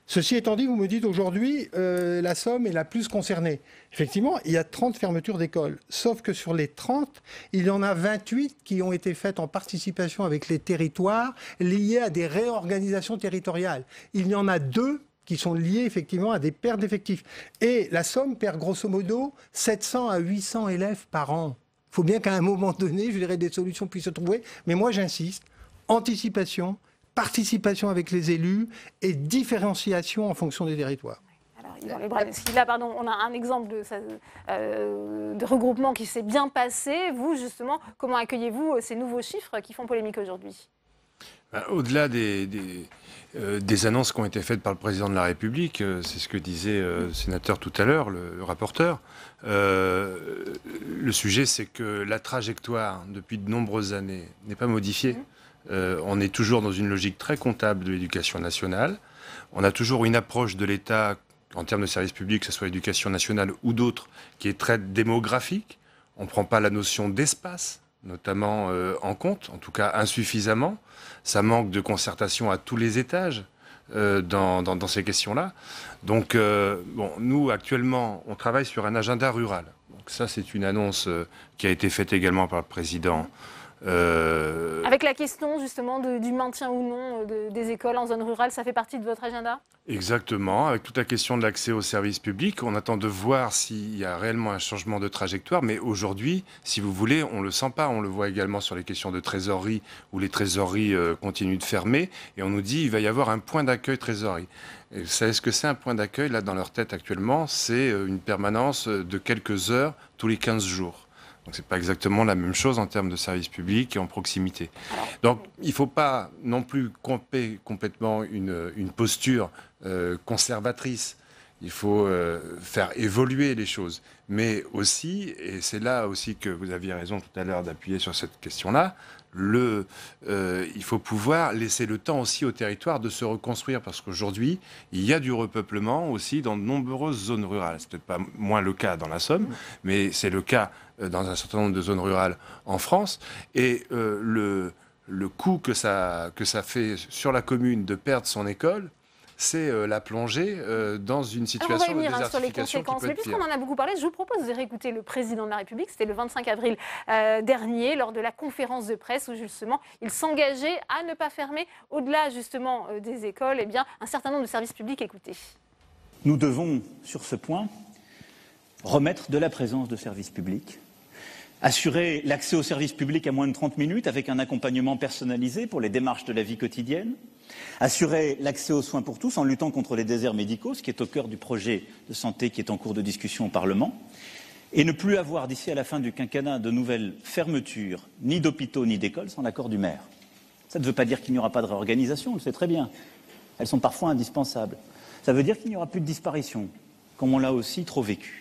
Ceci étant dit, vous me dites aujourd'hui, la Somme est la plus concernée. Effectivement, il y a 30 fermetures d'écoles. Sauf que sur les 30, il y en a 28 qui ont été faites en participation avec les territoires, liées à des réorganisations territoriales. Il y en a 2 qui sont liés effectivement à des pertes d'effectifs. Et la Somme perd grosso modo 700 à 800 élèves par an. Il faut bien qu'à un moment donné, je dirais, des solutions puissent se trouver. Mais moi, j'insiste, anticipation, participation avec les élus et différenciation en fonction des territoires. Alors, là, pardon, on a un exemple de regroupement qui s'est bien passé. Vous, justement, comment accueillez-vous ces nouveaux chiffres qui font polémique aujourd'hui? Au-delà des annonces qui ont été faites par le président de la République, c'est ce que disait le sénateur tout à l'heure, le rapporteur, le sujet c'est que la trajectoire depuis de nombreuses années n'est pas modifiée. On est toujours dans une logique très comptable de l'éducation nationale. On a toujours une approche de l'État en termes de services publics, que ce soit l'éducation nationale ou d'autres, qui est très démographique. On ne prend pas la notion d'espace, notamment en compte, en tout cas insuffisamment. Ça manque de concertation à tous les étages dans ces questions-là. Donc, nous, actuellement, on travaille sur un agenda rural. Donc ça, c'est une annonce qui a été faite également par le président. Avec la question justement du maintien ou non des écoles en zone rurale, ça fait partie de votre agenda? Exactement, avec toute la question de l'accès aux services publics, on attend de voir s'il y a réellement un changement de trajectoire, mais aujourd'hui, si vous voulez, on ne le sent pas, on le voit également sur les questions de trésorerie, où les trésoreries continuent de fermer, et on nous dit qu'il va y avoir un point d'accueil trésorerie. Et vous savez ce que c'est un point d'accueil, là, dans leur tête actuellement? C'est une permanence de quelques heures tous les 15 jours. Donc ce n'est pas exactement la même chose en termes de services publics et en proximité. Donc il ne faut pas non plus camper complètement une posture conservatrice. Il faut faire évoluer les choses. Mais aussi, et c'est là aussi que vous aviez raison tout à l'heure d'appuyer sur cette question-là, il faut pouvoir laisser le temps aussi au territoire de se reconstruire, parce qu'aujourd'hui, il y a du repeuplement aussi dans de nombreuses zones rurales. C'est peut-être pas moins le cas dans la Somme, mais c'est le cas dans un certain nombre de zones rurales en France. Et le coût que ça fait sur la commune de perdre son école, c'est la plongée dans une situation de désertification sur les conséquences. Mais puisqu'on en a beaucoup parlé, je vous propose de réécouter le président de la République. C'était le 25 avril dernier, lors de la conférence de presse, où justement il s'engageait à ne pas fermer, au-delà justement des écoles, eh bien, un certain nombre de services publics. Écoutez. Nous devons, sur ce point, remettre de la présence de services publics, assurer l'accès aux services publics à moins de 30 minutes avec un accompagnement personnalisé pour les démarches de la vie quotidienne, assurer l'accès aux soins pour tous en luttant contre les déserts médicaux, ce qui est au cœur du projet de santé qui est en cours de discussion au Parlement, et ne plus avoir d'ici à la fin du quinquennat de nouvelles fermetures, ni d'hôpitaux ni d'écoles, sans l'accord du maire. Ça ne veut pas dire qu'il n'y aura pas de réorganisation, on le sait très bien. Elles sont parfois indispensables. Ça veut dire qu'il n'y aura plus de disparition, comme on l'a aussi trop vécu.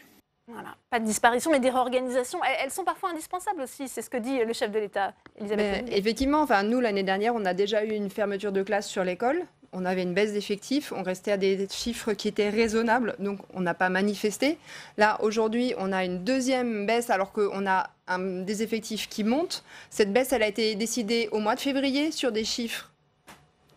Voilà. Pas de disparition, mais des réorganisations. Elles sont parfois indispensables aussi, c'est ce que dit le chef de l'État, Elisabeth. Effectivement, nous, l'année dernière, on a déjà eu une fermeture de classe sur l'école. On avait une baisse d'effectifs, on restait à des chiffres qui étaient raisonnables, donc on n'a pas manifesté. Là, aujourd'hui, on a une deuxième baisse alors qu'on a des effectifs qui montent. Cette baisse, elle a été décidée au mois de février sur des chiffres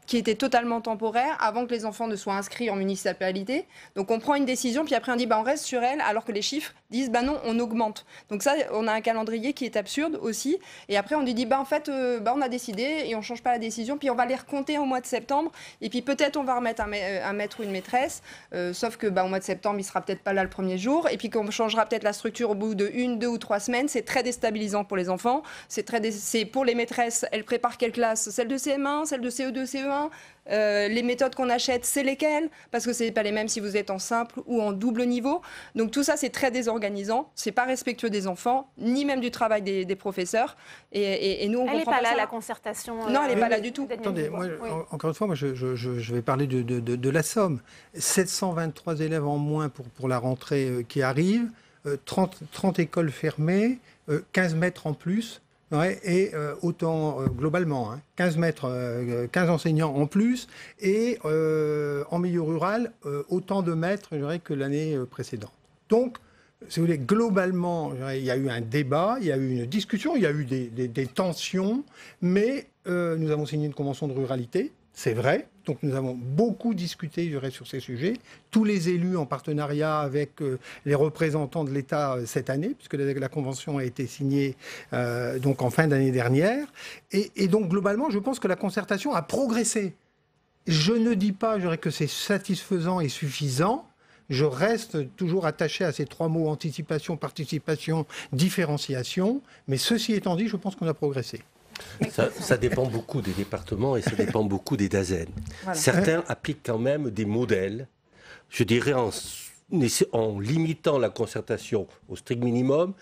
qui était totalement temporaire avant que les enfants ne soient inscrits en municipalité. Donc on prend une décision, puis après on dit on reste sur elle, alors que les chiffres disent non, on augmente. Donc ça, on a un calendrier qui est absurde aussi. Et après on dit en fait, on a décidé et on ne change pas la décision, puis on va les recompter au mois de septembre. Et puis peut-être on va remettre un maître ou une maîtresse, sauf que au mois de septembre, il sera peut-être pas là le premier jour. Et puis qu'on changera peut-être la structure au bout de 1, 2 ou 3 semaines. C'est très déstabilisant pour les enfants. C'est pour les maîtresses, elles préparent quelle classe? Celle de CM1, celle de CE2, CE1. Les méthodes qu'on achète, c'est lesquelles? Parce que c'est pas les mêmes si vous êtes en simple ou en double niveau. Donc tout ça, c'est très désorganisant. C'est pas respectueux des enfants, ni même du travail des professeurs. Et nous, on comprend pas ça. Elle n'est pas là, la concertation. Non, elle n'est pas là du tout. Attendez, encore une fois, moi, je vais parler de la somme. 723 élèves en moins pour la rentrée qui arrive, 30 écoles fermées, 15 mètres en plus. Ouais, et autant globalement, 15 mètres, 15 enseignants en plus, et en milieu rural, autant de maîtres, je dirais, que l'année précédente. Donc, si vous voulez, globalement, il y a eu un débat, il y a eu une discussion, il y a eu des tensions, mais nous avons signé une convention de ruralité, c'est vrai. Donc nous avons beaucoup discuté, je dirais, sur ces sujets. Tous les élus en partenariat avec les représentants de l'État cette année, puisque la convention a été signée donc en fin d'année dernière. Et donc globalement, je pense que la concertation a progressé. Je ne dis pas, je dirais, que c'est satisfaisant et suffisant. Je reste toujours attaché à ces 3 mots: anticipation, participation, différenciation. Mais ceci étant dit, je pense qu'on a progressé. Ça dépend beaucoup des départements et ça dépend beaucoup des DAZEN. Voilà. Certains appliquent quand même des modèles, je dirais en limitant la concertation au strict minimum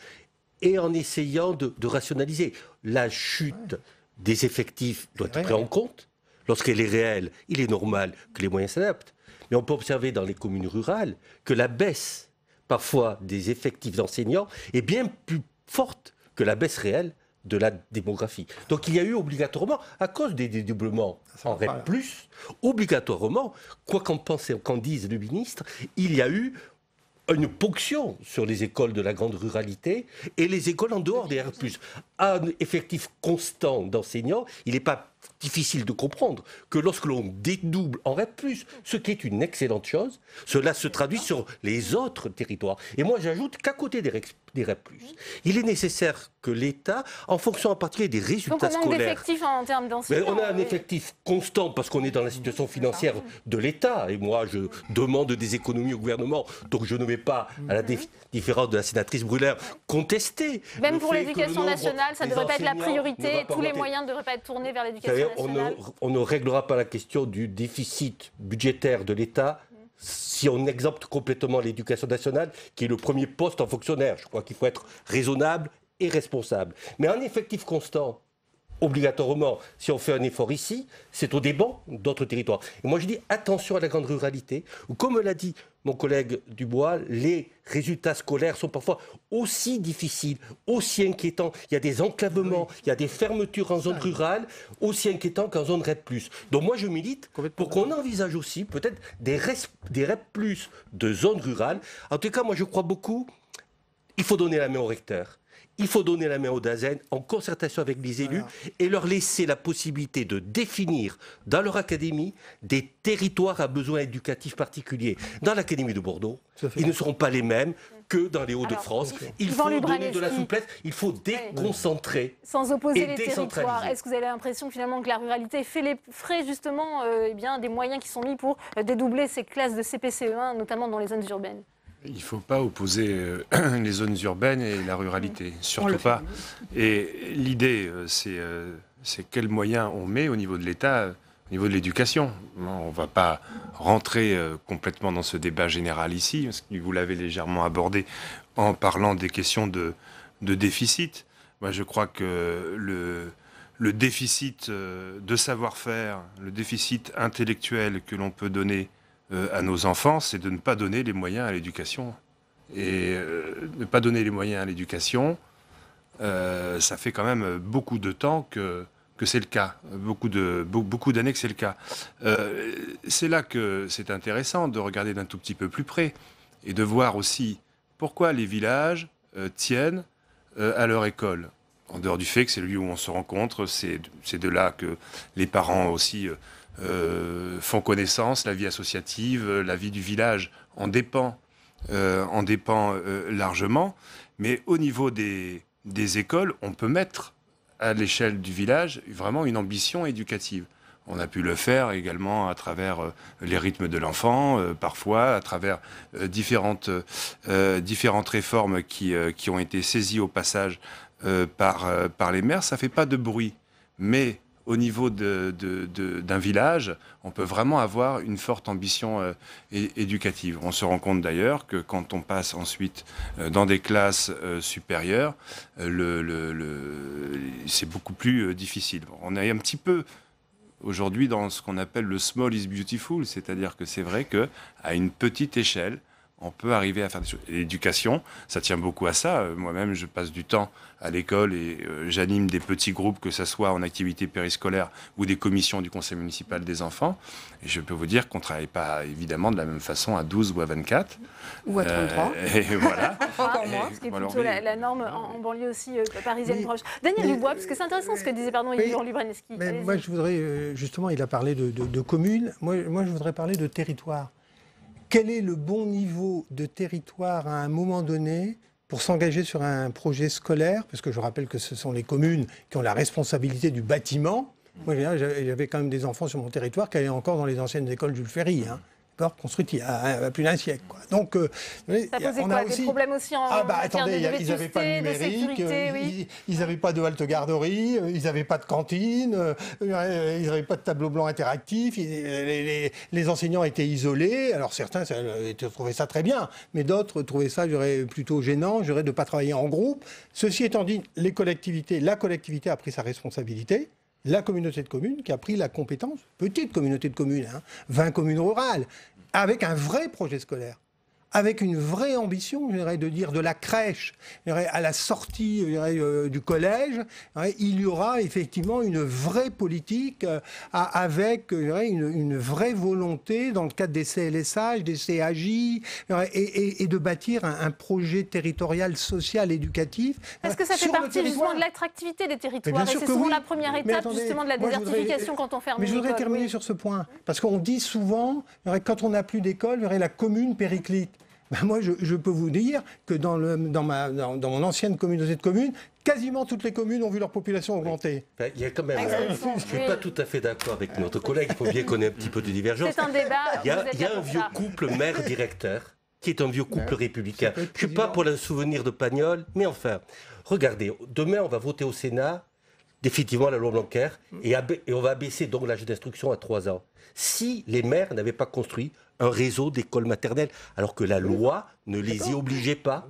et en essayant de rationaliser. La chute des effectifs doit être prise en compte. Lorsqu'elle est réelle, il est normal que les moyens s'adaptent. Mais on peut observer dans les communes rurales que la baisse, parfois, des effectifs d'enseignants est bien plus forte que la baisse réelle de la démographie. Donc il y a eu obligatoirement, à cause des dédoublements en REP+, obligatoirement, quoi qu'en pense et qu'en dise le ministre, il y a eu une ponction sur les écoles de la grande ruralité et les écoles en dehors des REP+. Un effectif constant d'enseignants, il n'est pas difficile de comprendre que lorsque l'on dédouble en REP+, ce qui est une excellente chose, cela se traduit sur les autres territoires. Et moi, j'ajoute qu'à côté des REP+, il est nécessaire que l'État, en fonction en particulier des résultats scolaires... Donc on manque d'effectifs en termes d'enseignants. On a un effectif constant parce qu'on est dans la situation financière de l'État. Et moi, je demande des économies au gouvernement, donc je ne vais pas, à la différence de la sénatrice Brûlère, contester. Même pour l'éducation nationale, ça ne devrait pas être la priorité. Tous les moyens ne devraient pas être tournés vers l'éducation nationale. On ne réglera pas la question du déficit budgétaire de l'État si on exempte complètement l'éducation nationale, qui est le premier poste en fonctionnaire. Je crois qu'il faut être raisonnable et responsable. Mais un effectif constant, obligatoirement, si on fait un effort ici, c'est au dépens d'autres territoires. Et moi je dis attention à la grande ruralité, où comme l'a dit mon collègue Dubois, les résultats scolaires sont parfois aussi difficiles, aussi inquiétants. Il y a des enclavements, il y a des fermetures en zone rurale, aussi inquiétants qu'en zone REP+. Donc moi je milite pour qu'on envisage aussi peut-être des REP+, de zones rurales. En tout cas, moi je crois beaucoup, il faut donner la main au recteur. Il faut donner la main aux DAZEN en concertation avec les élus et leur laisser la possibilité de définir dans leur académie des territoires à besoins éducatifs particuliers. Dans l'académie de Bordeaux, ils ne seront pas les mêmes que dans les Hauts-de-France. Il faut donner de la souplesse, il faut déconcentrer. Sans opposer les territoires, est-ce que vous avez l'impression finalement que la ruralité fait les frais justement des moyens qui sont mis pour dédoubler ces classes de CP-CE1, notamment dans les zones urbaines ? Il ne faut pas opposer les zones urbaines et la ruralité, surtout pas. Et l'idée, c'est quels moyens on met au niveau de l'État, au niveau de l'éducation. On ne va pas rentrer complètement dans ce débat général ici, parce que vous l'avez légèrement abordé en parlant des questions de déficit. Moi, je crois que le déficit de savoir-faire, le déficit intellectuel que l'on peut donner à nos enfants, c'est de ne pas donner les moyens à l'éducation. Et ne pas donner les moyens à l'éducation, ça fait quand même beaucoup de temps que c'est le cas, beaucoup d'années que c'est le cas. C'est là que c'est intéressant de regarder d'un tout petit peu plus près et de voir aussi pourquoi les villages tiennent à leur école. En dehors du fait que c'est le lieu où on se rencontre, c'est de là que les parents aussi font connaissance, la vie associative, la vie du village en dépend largement. Mais au niveau des écoles, on peut mettre à l'échelle du village vraiment une ambition éducative. On a pu le faire également à travers les rythmes de l'enfant, parfois à travers différentes réformes qui ont été saisies au passage par les maires. Ça ne fait pas de bruit, mais au niveau d'un village, on peut vraiment avoir une forte ambition éducative. On se rend compte d'ailleurs que quand on passe ensuite dans des classes supérieures, c'est beaucoup plus difficile. On est un petit peu aujourd'hui dans ce qu'on appelle le small is beautiful, c'est-à-dire que c'est vrai qu'à une petite échelle, on peut arriver à faire des choses. L'éducation, ça tient beaucoup à ça. Moi-même, je passe du temps à l'école et j'anime des petits groupes, que ce soit en activité périscolaire ou des commissions du conseil municipal des enfants. Et je peux vous dire qu'on ne travaille pas évidemment de la même façon à 12 ou à 24. Ou à 33. Et voilà. Encore moins. Ce qui est plutôt la norme en banlieue aussi parisienne proche. Daniel Dubois, parce que c'est intéressant ce que disait Yvan Lubraneski. Moi, je voudrais, justement, il a parlé de communes. Moi, je voudrais parler de territoire. Quel est le bon niveau de territoire à un moment donné pour s'engager sur un projet scolaire? Parce que je rappelle que ce sont les communes qui ont la responsabilité du bâtiment. Moi, j'avais quand même des enfants sur mon territoire qui allaient encore dans les anciennes écoles Jules Ferry, construites il y a plus d'un siècle. Quoi. Donc, ça posait quoi, des problèmes aussi en matière de vétusté, ils n'avaient pas de numérique, ils n'avaient pas de halte garderie, ils n'avaient pas de cantine, ils n'avaient pas de tableau blanc interactif, les enseignants étaient isolés. Alors certains trouvaient ça très bien, mais d'autres trouvaient ça plutôt gênant, de ne pas travailler en groupe. Ceci étant dit, la collectivité a pris sa responsabilité. La communauté de communes qui a pris la compétence, petite communauté de communes, 20 communes rurales, avec un vrai projet scolaire, avec une vraie ambition, de dire de la crèche à la sortie du collège, il y aura effectivement une vraie politique avec une vraie volonté dans le cadre des CLSH, des CAJ, et de bâtir un projet territorial, social, éducatif. Est-ce que ça fait partie justement de l'attractivité des territoires? Et c'est souvent la première étape justement de la désertification quand on ferme une école. Mais je voudrais terminer sur ce point, parce qu'on dit souvent, quand on n'a plus d'école, la commune périclite. Moi, je peux vous dire que dans mon ancienne communauté de communes, quasiment toutes les communes ont vu leur population augmenter. Il y a quand même... je ne suis pas tout à fait d'accord avec notre collègue. Il faut bien qu'on ait un petit peu de divergence. C'est un débat. Il y a un vieux couple maire-directeur qui est un vieux couple républicain. Je ne suis pas pour le souvenir de Pagnol, mais enfin, regardez, demain, on va voter au Sénat définitivement la loi Blanquer et on va abaisser donc l'âge d'instruction à 3 ans. Si les maires n'avaient pas construit un réseau d'écoles maternelles, alors que la loi ne les y obligeait pas,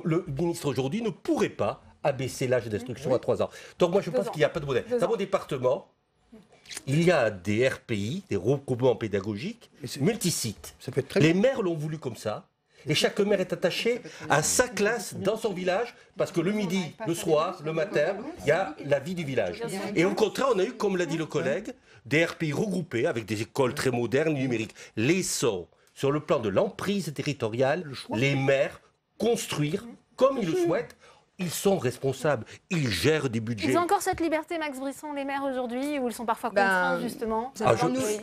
le ministre aujourd'hui ne pourrait pas abaisser l'âge d'instruction à 3 ans. Donc moi je pense qu'il n'y a pas de modèle. Dans mon département, il y a des RPI, des regroupements pédagogiques, multisites. Les maires l'ont voulu comme ça. Et chaque maire est attaché à sa classe dans son village, parce que le midi, le soir, le matin, il y a la vie du village. Et au contraire, on a eu, comme l'a dit le collègue, des RPI regroupés avec des écoles très modernes, numériques. Laissons, sur le plan de l'emprise territoriale, les maires construire comme ils le souhaitent. Ils sont responsables, ils gèrent des budgets. Ils ont encore cette liberté, Max Brisson, les maires aujourd'hui, où ils sont parfois contraints, justement.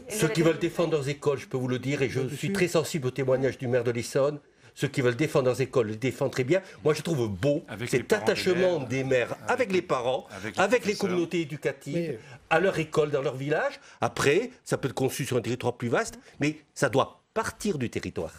Ceux qui veulent défendre leurs écoles, je peux vous le dire, et je suis très sensible au témoignage du maire de l'Essonne. Ceux qui veulent défendre leurs écoles le défendent très bien. Moi, je trouve beau cet attachement des maires avec les parents, avec les communautés éducatives, à leur école, dans leur village. Après, ça peut être conçu sur un territoire plus vaste, mais ça doit partir du territoire.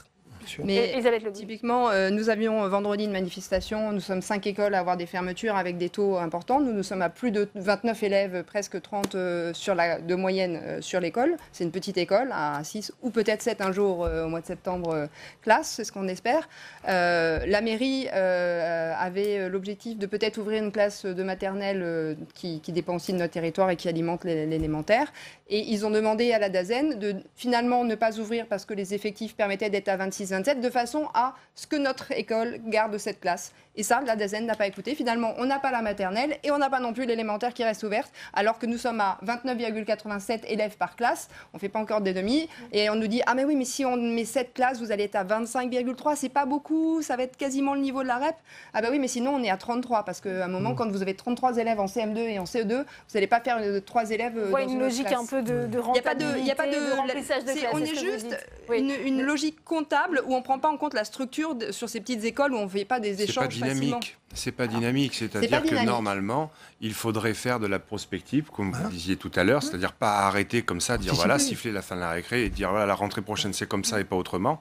Mais typiquement, nous avions vendredi une manifestation, nous sommes 5 écoles à avoir des fermetures avec des taux importants. Nous sommes à plus de 29 élèves, presque 30 de moyenne sur l'école. C'est une petite école, à 6 ou peut-être 7 un jour au mois de septembre classe, c'est ce qu'on espère. La mairie avait l'objectif de peut-être ouvrir une classe de maternelle qui dépend aussi de notre territoire et qui alimente l'élémentaire. Et ils ont demandé à la DAZEN de finalement ne pas ouvrir parce que les effectifs permettaient d'être à 26 27, de façon à ce que notre école garde cette classe. Et ça, la DAZEN n'a pas écouté. Finalement, on n'a pas la maternelle et on n'a pas non plus l'élémentaire qui reste ouverte, alors que nous sommes à 29,87 élèves par classe. On ne fait pas encore des demi. Et on nous dit, ah mais oui, mais si on met 7 classes, vous allez être à 25,3. C'est pas beaucoup, ça va être quasiment le niveau de la REP. Ah bah oui, mais sinon, on est à 33. Parce qu'à un moment, quand vous avez 33 élèves en CM2 et en CE2, vous n'allez pas faire 3 élèves dans une logique classe. Un peu de rentabilité, il n'y a pas de remplissage de classe. On est juste une logique comptable où on ne prend pas en compte la structure sur ces petites écoles où on ne fait pas des échanges facilement. C'est pas dynamique, c'est-à-dire que normalement, il faudrait faire de la prospective, comme vous disiez tout à l'heure, c'est-à-dire pas arrêter comme ça, dire voilà, siffler la fin de la récré et dire voilà, la rentrée prochaine c'est comme ça et pas autrement.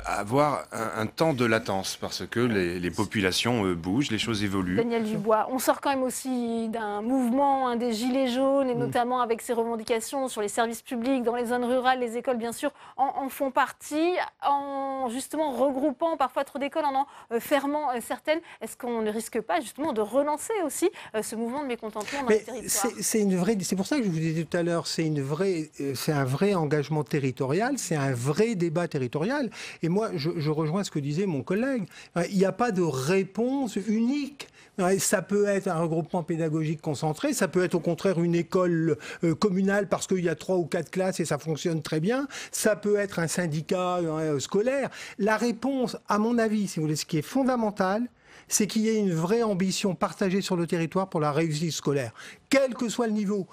Avoir un temps de latence parce que les populations bougent, les choses évoluent. Daniel Dubois, on sort quand même aussi d'un mouvement des gilets jaunes et notamment avec ces revendications sur les services publics dans les zones rurales, les écoles bien sûr en font partie, en justement regroupant parfois trop d'écoles, en fermant certaines. Est-ce qu'on ne risque pas justement de relancer aussi ce mouvement de mécontentement dans les territoires? C'est pour ça que je vous disais tout à l'heure, c'est un vrai engagement territorial, c'est un vrai débat territorial. Et moi, je rejoins ce que disait mon collègue. Il n'y a pas de réponse unique. Ça peut être un regroupement pédagogique concentré, ça peut être au contraire une école communale parce qu'il y a 3 ou 4 classes et ça fonctionne très bien, ça peut être un syndicat scolaire. La réponse, à mon avis, si vous voulez, ce qui est fondamental, c'est qu'il y ait une vraie ambition partagée sur le territoire pour la réussite scolaire, quel que soit le niveau,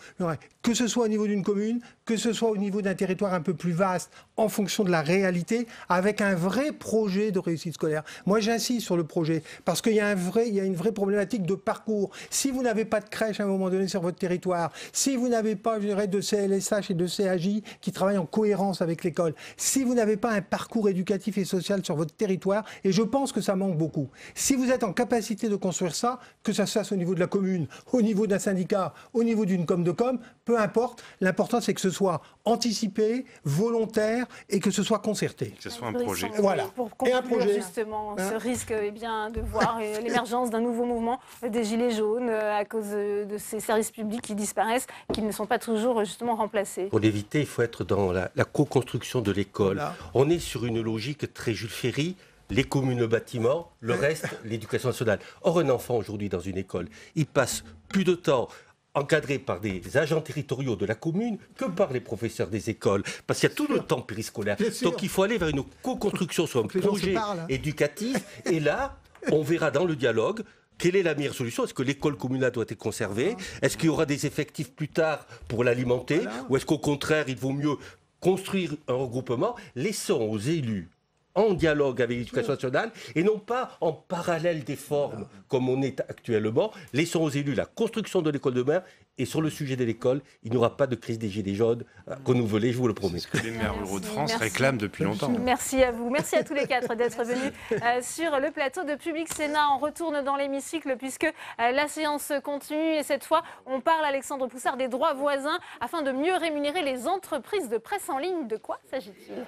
que ce soit au niveau d'une commune, que ce soit au niveau d'un territoire un peu plus vaste, en fonction de la réalité, avec un vrai projet de réussite scolaire. Moi, j'insiste sur le projet, parce qu'il y a une vraie problématique de parcours. Si vous n'avez pas de crèche à un moment donné sur votre territoire, si vous n'avez pas, je dirais, de CLSH et de CAJ qui travaillent en cohérence avec l'école, si vous n'avez pas un parcours éducatif et social sur votre territoire, et je pense que ça manque beaucoup, si vous êtes en capacité de construire ça, que ça se fasse au niveau de la commune, au niveau d'un syndicat, au niveau d'une com de com, peu importe, l'important c'est que ce soit anticipé, volontaire et que ce soit concerté. Que ce soit un projet. Voilà. Pour conclure justement ce risque de voir l'émergence d'un nouveau mouvement des Gilets jaunes à cause de ces services publics qui disparaissent, qui ne sont pas toujours justement remplacés. Pour l'éviter, il faut être dans la co-construction de l'école. Voilà. On est sur une logique très Jules Ferry, les communes, le bâtiment, le reste, l'éducation nationale. Or, un enfant aujourd'hui dans une école, il passe plus de temps encadré par des agents territoriaux de la commune que par les professeurs des écoles. Parce qu'il y a tout le temps périscolaire. Donc il faut aller vers une co-construction sur un projet éducatif. Et là, on verra dans le dialogue quelle est la meilleure solution. Est-ce que l'école communale doit être conservée? Est-ce qu'il y aura des effectifs plus tard pour l'alimenter? Ou est-ce qu'au contraire, il vaut mieux construire un regroupement? Laissons aux élus en dialogue avec l'éducation nationale et non pas en parallèle des formes comme on est actuellement. Laissons aux élus la construction de l'école demain et sur le sujet de l'école, il n'y aura pas de crise des gilets jaunes qu'on nous voulait, je vous le promets. C'est ce que les maires ruraux de France réclament depuis longtemps. Merci à vous. Merci à tous les 4 d'être venus sur le plateau de Public Sénat. On retourne dans l'hémicycle puisque la séance continue et cette fois, on parle, Alexandre Poussard, des droits voisins afin de mieux rémunérer les entreprises de presse en ligne. De quoi s'agit-il ?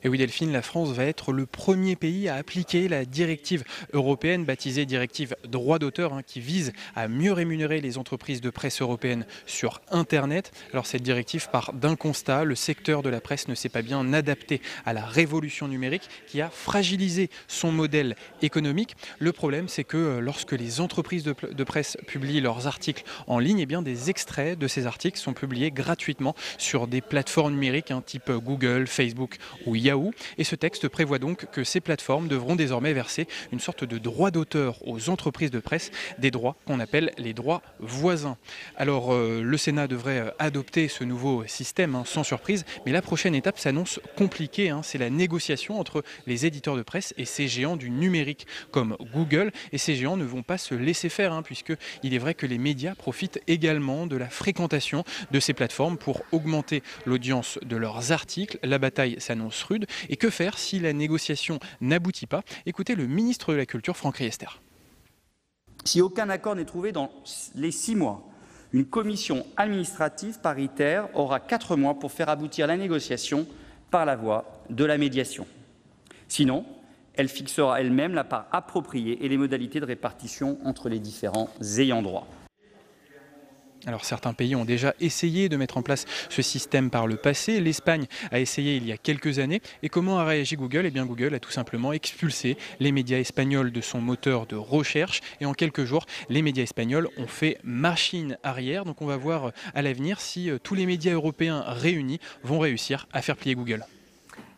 Et oui Delphine, la France va être le premier pays à appliquer la directive européenne baptisée directive droit d'auteur qui vise à mieux rémunérer les entreprises de presse européennes sur Internet. Alors cette directive part d'un constat, le secteur de la presse ne s'est pas bien adapté à la révolution numérique qui a fragilisé son modèle économique. Le problème c'est que lorsque les entreprises de presse publient leurs articles en ligne, eh bien, des extraits de ces articles sont publiés gratuitement sur des plateformes numériques type Google, Facebook ou Yahoo. Et ce texte prévoit donc que ces plateformes devront désormais verser une sorte de droit d'auteur aux entreprises de presse, des droits qu'on appelle les droits voisins. Alors le Sénat devrait adopter ce nouveau système sans surprise, mais la prochaine étape s'annonce compliquée. C'est la négociation entre les éditeurs de presse et ces géants du numérique comme Google. Et ces géants ne vont pas se laisser faire, puisqu'il est vrai que les médias profitent également de la fréquentation de ces plateformes pour augmenter l'audience de leurs articles. La bataille s'annonce rude. Et que faire si la négociation n'aboutit pas? Écoutez le ministre de la Culture, Franck Riester. Si aucun accord n'est trouvé dans les 6 mois, une commission administrative paritaire aura 4 mois pour faire aboutir la négociation par la voie de la médiation. Sinon, elle fixera elle-même la part appropriée et les modalités de répartition entre les différents ayants droit. Alors certains pays ont déjà essayé de mettre en place ce système par le passé. L'Espagne a essayé il y a quelques années. Et comment a réagi Google ? Eh bien Google a tout simplement expulsé les médias espagnols de son moteur de recherche. Et en quelques jours, les médias espagnols ont fait machine arrière. Donc on va voir à l'avenir si tous les médias européens réunis vont réussir à faire plier Google.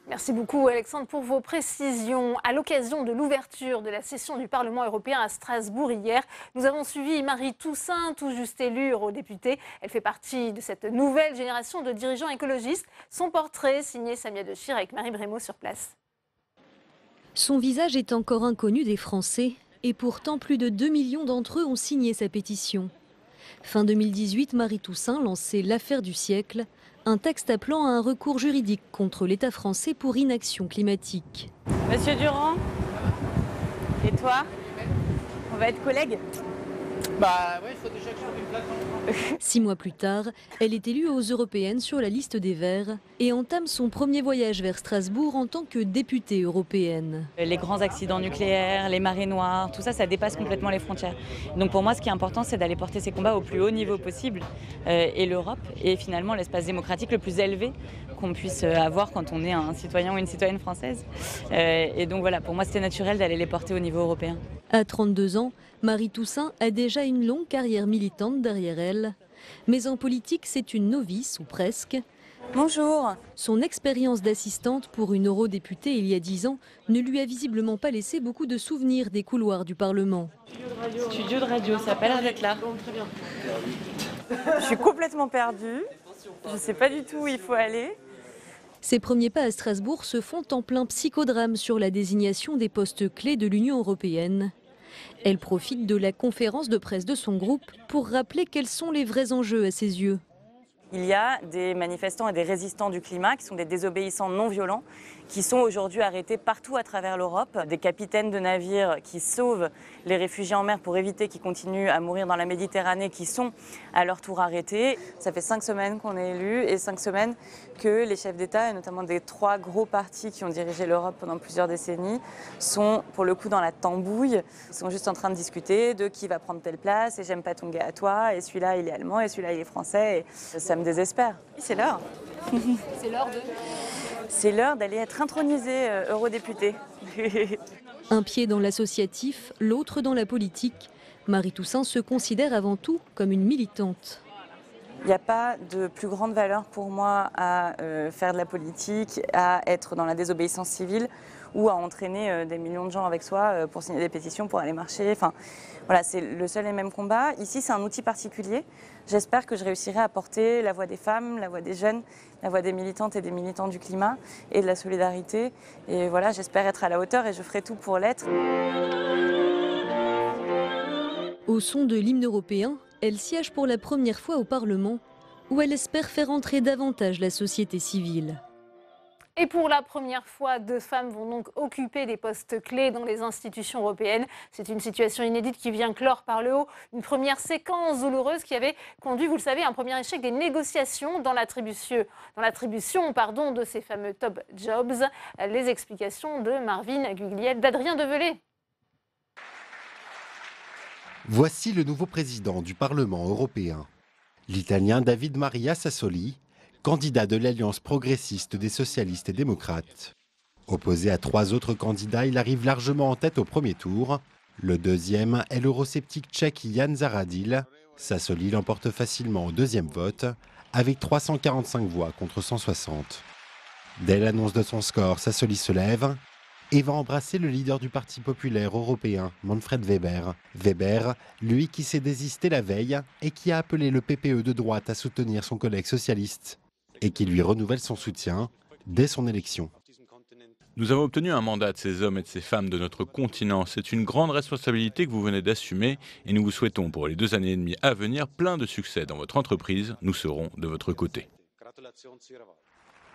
Merci beaucoup Alexandre pour vos précisions. À l'occasion de l'ouverture de la session du Parlement européen à Strasbourg hier, nous avons suivi Marie Toussaint, tout juste élue eurodéputée. Elle fait partie de cette nouvelle génération de dirigeants écologistes. Son portrait signé Samia Dechir avec Marie Brémaud sur place. Son visage est encore inconnu des Français et pourtant plus de 2 millions d'entre eux ont signé sa pétition. Fin 2018, Marie Toussaint lançait l'affaire du siècle, un texte appelant à un recours juridique contre l'État français pour inaction climatique. Monsieur Durand, et toi? On va être collègues? Bah ouais, il faut déjà que je trouve une plateforme. 6 mois plus tard, elle est élue aux Européennes sur la liste des Verts et entame son premier voyage vers Strasbourg en tant que députée européenne. Les grands accidents nucléaires, les marées noires, tout ça, ça dépasse complètement les frontières. Donc pour moi, ce qui est important, c'est d'aller porter ces combats au plus haut niveau possible. Et l'Europe est finalement l'espace démocratique le plus élevé qu'on puisse avoir quand on est un citoyen ou une citoyenne française. Et donc voilà, pour moi, c'était naturel d'aller les porter au niveau européen. À 32 ans, Marie Toussaint a déjà une longue carrière militante derrière elle. Mais en politique, c'est une novice, ou presque. Bonjour. Son expérience d'assistante pour une eurodéputée il y a 10 ans ne lui a visiblement pas laissé beaucoup de souvenirs des couloirs du Parlement. Studio de radio, ça n'a pas l'air d'être là. Très bien. Je suis complètement perdue. Je ne sais pas du tout où il faut aller. Ses premiers pas à Strasbourg se font en plein psychodrame sur la désignation des postes clés de l'Union européenne. Elle profite de la conférence de presse de son groupe pour rappeler quels sont les vrais enjeux à ses yeux. Il y a des manifestants et des résistants du climat qui sont des désobéissants non violents qui sont aujourd'hui arrêtés partout à travers l'Europe. Des capitaines de navires qui sauvent les réfugiés en mer pour éviter qu'ils continuent à mourir dans la Méditerranée qui sont à leur tour arrêtés. Ça fait 5 semaines qu'on est élus et 5 semaines que les chefs d'État, et notamment des 3 gros partis qui ont dirigé l'Europe pendant plusieurs décennies, sont pour le coup dans la tambouille. Ils sont juste en train de discuter de qui va prendre telle place et j'aime pas ton gars à toi et celui-là il est allemand et celui-là il est français. Et ça me désespère. C'est l'heure. C'est l'heure de... C'est l'heure d'aller être intronisé eurodéputé. Un pied dans l'associatif, l'autre dans la politique. Marie Toussaint se considère avant tout comme une militante. Il n'y a pas de plus grande valeur pour moi à faire de la politique, à être dans la désobéissance civile ou à entraîner des millions de gens avec soi pour signer des pétitions, pour aller marcher. Enfin, voilà, c'est le seul et même combat. Ici, c'est un outil particulier. J'espère que je réussirai à porter la voix des femmes, la voix des jeunes, la voix des militantes et des militants du climat et de la solidarité. Et voilà, j'espère être à la hauteur et je ferai tout pour l'être. Au son de l'hymne européen, elle siège pour la première fois au Parlement, où elle espère faire entrer davantage la société civile. Et pour la première fois, 2 femmes vont donc occuper des postes clés dans les institutions européennes. C'est une situation inédite qui vient clore par le haut une première séquence douloureuse qui avait conduit, vous le savez, à un premier échec des négociations dans l'attribution de ces fameux top jobs. Les explications de Marvin Gugliel, d'Adrien Develay. Voici le nouveau président du Parlement européen, l'Italien David Maria Sassoli, candidat de l'Alliance progressiste des socialistes et démocrates. Opposé à 3 autres candidats, il arrive largement en tête au premier tour. Le deuxième est l'eurosceptique tchèque Jan Zahradil. Sassoli l'emporte facilement au deuxième vote, avec 345 voix contre 160. Dès l'annonce de son score, Sassoli se lève et va embrasser le leader du Parti populaire européen, Manfred Weber. Weber, lui qui s'est désisté la veille et qui a appelé le PPE de droite à soutenir son collègue socialiste et qui lui renouvelle son soutien dès son élection. Nous avons obtenu un mandat de ces hommes et de ces femmes de notre continent. C'est une grande responsabilité que vous venez d'assumer et nous vous souhaitons pour les 2 années et demie à venir plein de succès dans votre entreprise. Nous serons de votre côté.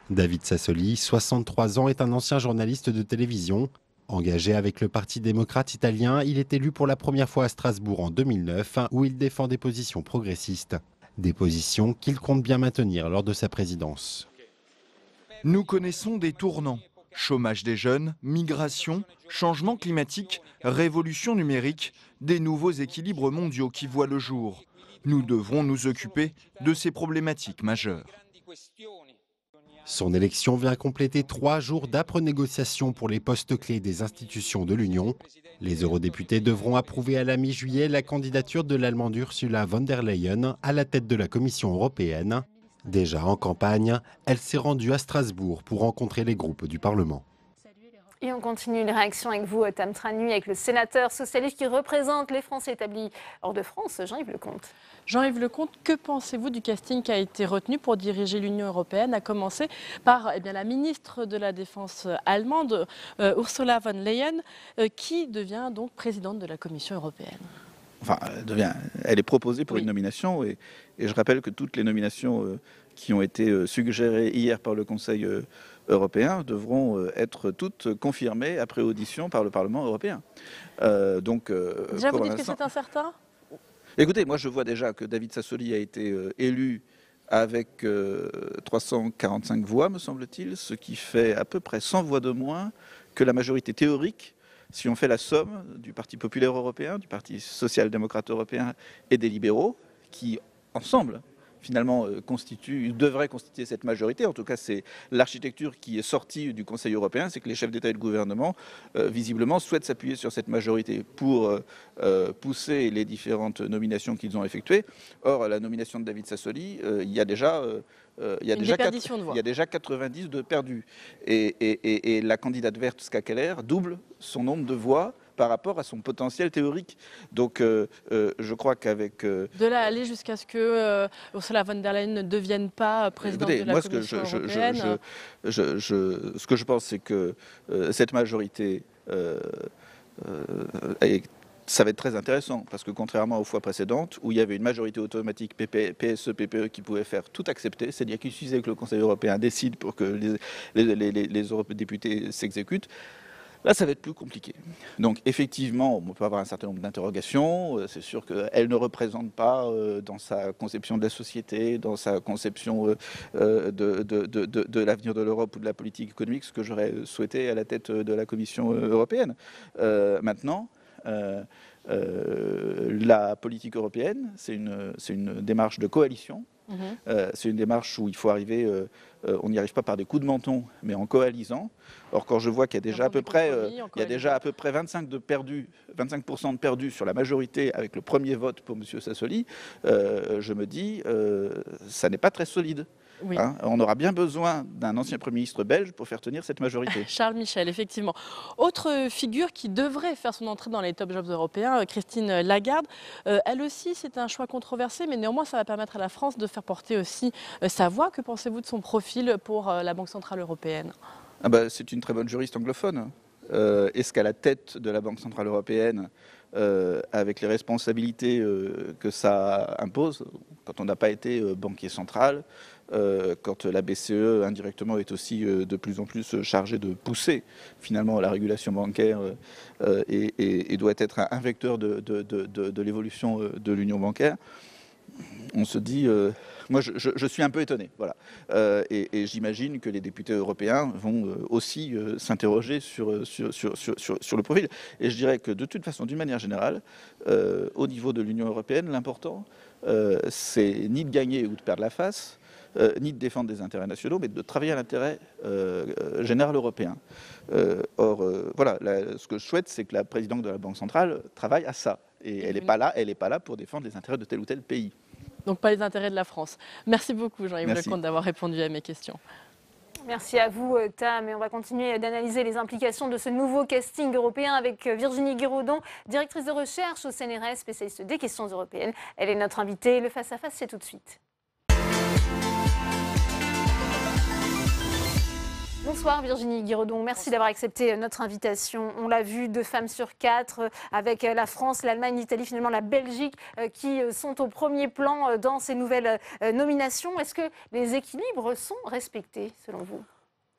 David Sassoli, 63 ans, est un ancien journaliste de télévision. Engagé avec le Parti démocrate italien, il est élu pour la première fois à Strasbourg en 2009, où il défend des positions progressistes. Des positions qu'il compte bien maintenir lors de sa présidence. Nous connaissons des tournants. Chômage des jeunes, migration, changement climatique, révolution numérique, des nouveaux équilibres mondiaux qui voient le jour. Nous devrons nous occuper de ces problématiques majeures. Son élection vient compléter 3 jours d'âpres négociations pour les postes clés des institutions de l'Union. Les eurodéputés devront approuver à la mi-juillet la candidature de l'Allemande Ursula von der Leyen à la tête de la Commission européenne. Déjà en campagne, elle s'est rendue à Strasbourg pour rencontrer les groupes du Parlement. Et on continue les réactions avec vous, Tam Tranu, avec le sénateur socialiste qui représente les Français établis hors de France, Jean-Yves Lecomte. Jean-Yves Lecomte, que pensez-vous du casting qui a été retenu pour diriger l'Union européenne, à commencer par la ministre de la Défense allemande, Ursula von Leyen, qui devient donc présidente de la Commission européenne? Enfin, elle est proposée pour une nomination et je rappelle que toutes les nominations qui ont été suggérées hier par le Conseil européen devront être toutes confirmées après audition par le Parlement européen. Déjà, vous dites que c'est incertain? Écoutez, moi je vois déjà que David Sassoli a été élu avec 345 voix, me semble-t-il, ce qui fait à peu près 100 voix de moins que la majorité théorique si on fait la somme du Parti populaire européen, du Parti social-démocrate européen et des libéraux, qui ensemble finalement devraient constituer cette majorité. En tout cas, c'est l'architecture qui est sortie du Conseil européen, c'est que les chefs d'État et de gouvernement, visiblement, souhaitent s'appuyer sur cette majorité pour pousser les différentes nominations qu'ils ont effectuées. Or, la nomination de David Sassoli, il y a déjà 90 de perdus. Et la candidate verte Ska Keller double son nombre de voix par rapport à son potentiel théorique. Donc je crois qu'avec... De là aller jusqu'à ce que Ursula von der Leyen ne devienne pas présidente de la Commission européenne. Ce que je pense, c'est que cette majorité ça va être très intéressant, parce que contrairement aux fois précédentes, où il y avait une majorité automatique PSE, PPE qui pouvait faire tout accepter, c'est-à-dire qu'il suffisait que le Conseil européen décide pour que les eurodéputés s'exécutent, là, ça va être plus compliqué. Donc, effectivement, on peut avoir un certain nombre d'interrogations. C'est sûr qu'elle ne représente pas, dans sa conception de la société, dans sa conception de l'avenir de l'Europe ou de la politique économique, ce que j'aurais souhaité à la tête de la Commission européenne. Maintenant, la politique européenne, c'est une démarche de coalition. C'est une démarche où il faut arriver, on n'y arrive pas par des coups de menton, mais en coalisant. Or, quand je vois qu'il y a déjà à peu près 25% de perdus sur la majorité avec le premier vote pour M. Sassoli, je me dis, ça n'est pas très solide. Oui. Hein, on aura bien besoin d'un ancien Premier ministre belge pour faire tenir cette majorité. Charles Michel, effectivement. Autre figure qui devrait faire son entrée dans les top jobs européens, Christine Lagarde. Elle aussi, c'est un choix controversé, mais néanmoins, ça va permettre à la France de faire porter aussi sa voix. Que pensez-vous de son profil pour la Banque centrale européenne? C'est une très bonne juriste anglophone. Est-ce qu'à la tête de la Banque centrale européenne, avec les responsabilités que ça impose, quand on n'a pas été banquier central, quand la BCE indirectement est aussi de plus en plus chargée de pousser finalement la régulation bancaire et doit être un vecteur de l'évolution de l'union bancaire, on se dit, moi je suis un peu étonné, voilà. Et j'imagine que les députés européens vont aussi s'interroger sur le profil. Et je dirais que de toute façon, d'une manière générale, au niveau de l'Union européenne, l'important, c'est ni de gagner ou de perdre la face, ni de défendre des intérêts nationaux, mais de travailler à l'intérêt général européen. Voilà, ce que je souhaite, c'est que la présidente de la Banque centrale travaille à ça. Et elle n'est pas là pour défendre les intérêts de tel ou tel pays. Donc pas les intérêts de la France. Merci beaucoup Jean-Yves Lecomte d'avoir répondu à mes questions. Merci à vous, Tam. Et on va continuer d'analyser les implications de ce nouveau casting européen avec Virginie Guiraudon, directrice de recherche au CNRS, spécialiste des questions européennes. Elle est notre invitée. Le face-à-face, c'est tout de suite. Bonsoir Virginie Guiraudon, merci d'avoir accepté notre invitation. On l'a vu, 2 femmes sur 4 avec la France, l'Allemagne, l'Italie, finalement la Belgique qui sont au premier plan dans ces nouvelles nominations. Est-ce que les équilibres sont respectés selon vous ?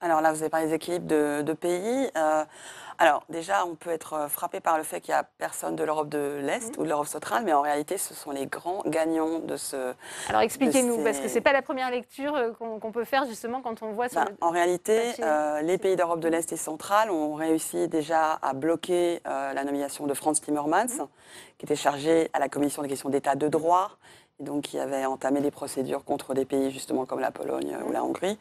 Alors là, vous avez parlé des équilibres de pays. Alors déjà, on peut être frappé par le fait qu'il n'y a personne de l'Europe de l'Est ou de l'Europe centrale, mais en réalité, ce sont les grands gagnants de ce... Alors expliquez-nous, parce que ce n'est pas la première lecture qu'on peut faire justement quand on voit... En réalité, les pays d'Europe de l'Est et centrale ont réussi déjà à bloquer la nomination de Frans Timmermans, qui était chargé à la Commission des questions d'État de droit, et donc qui avait entamé des procédures contre des pays justement comme la Pologne ou la Hongrie.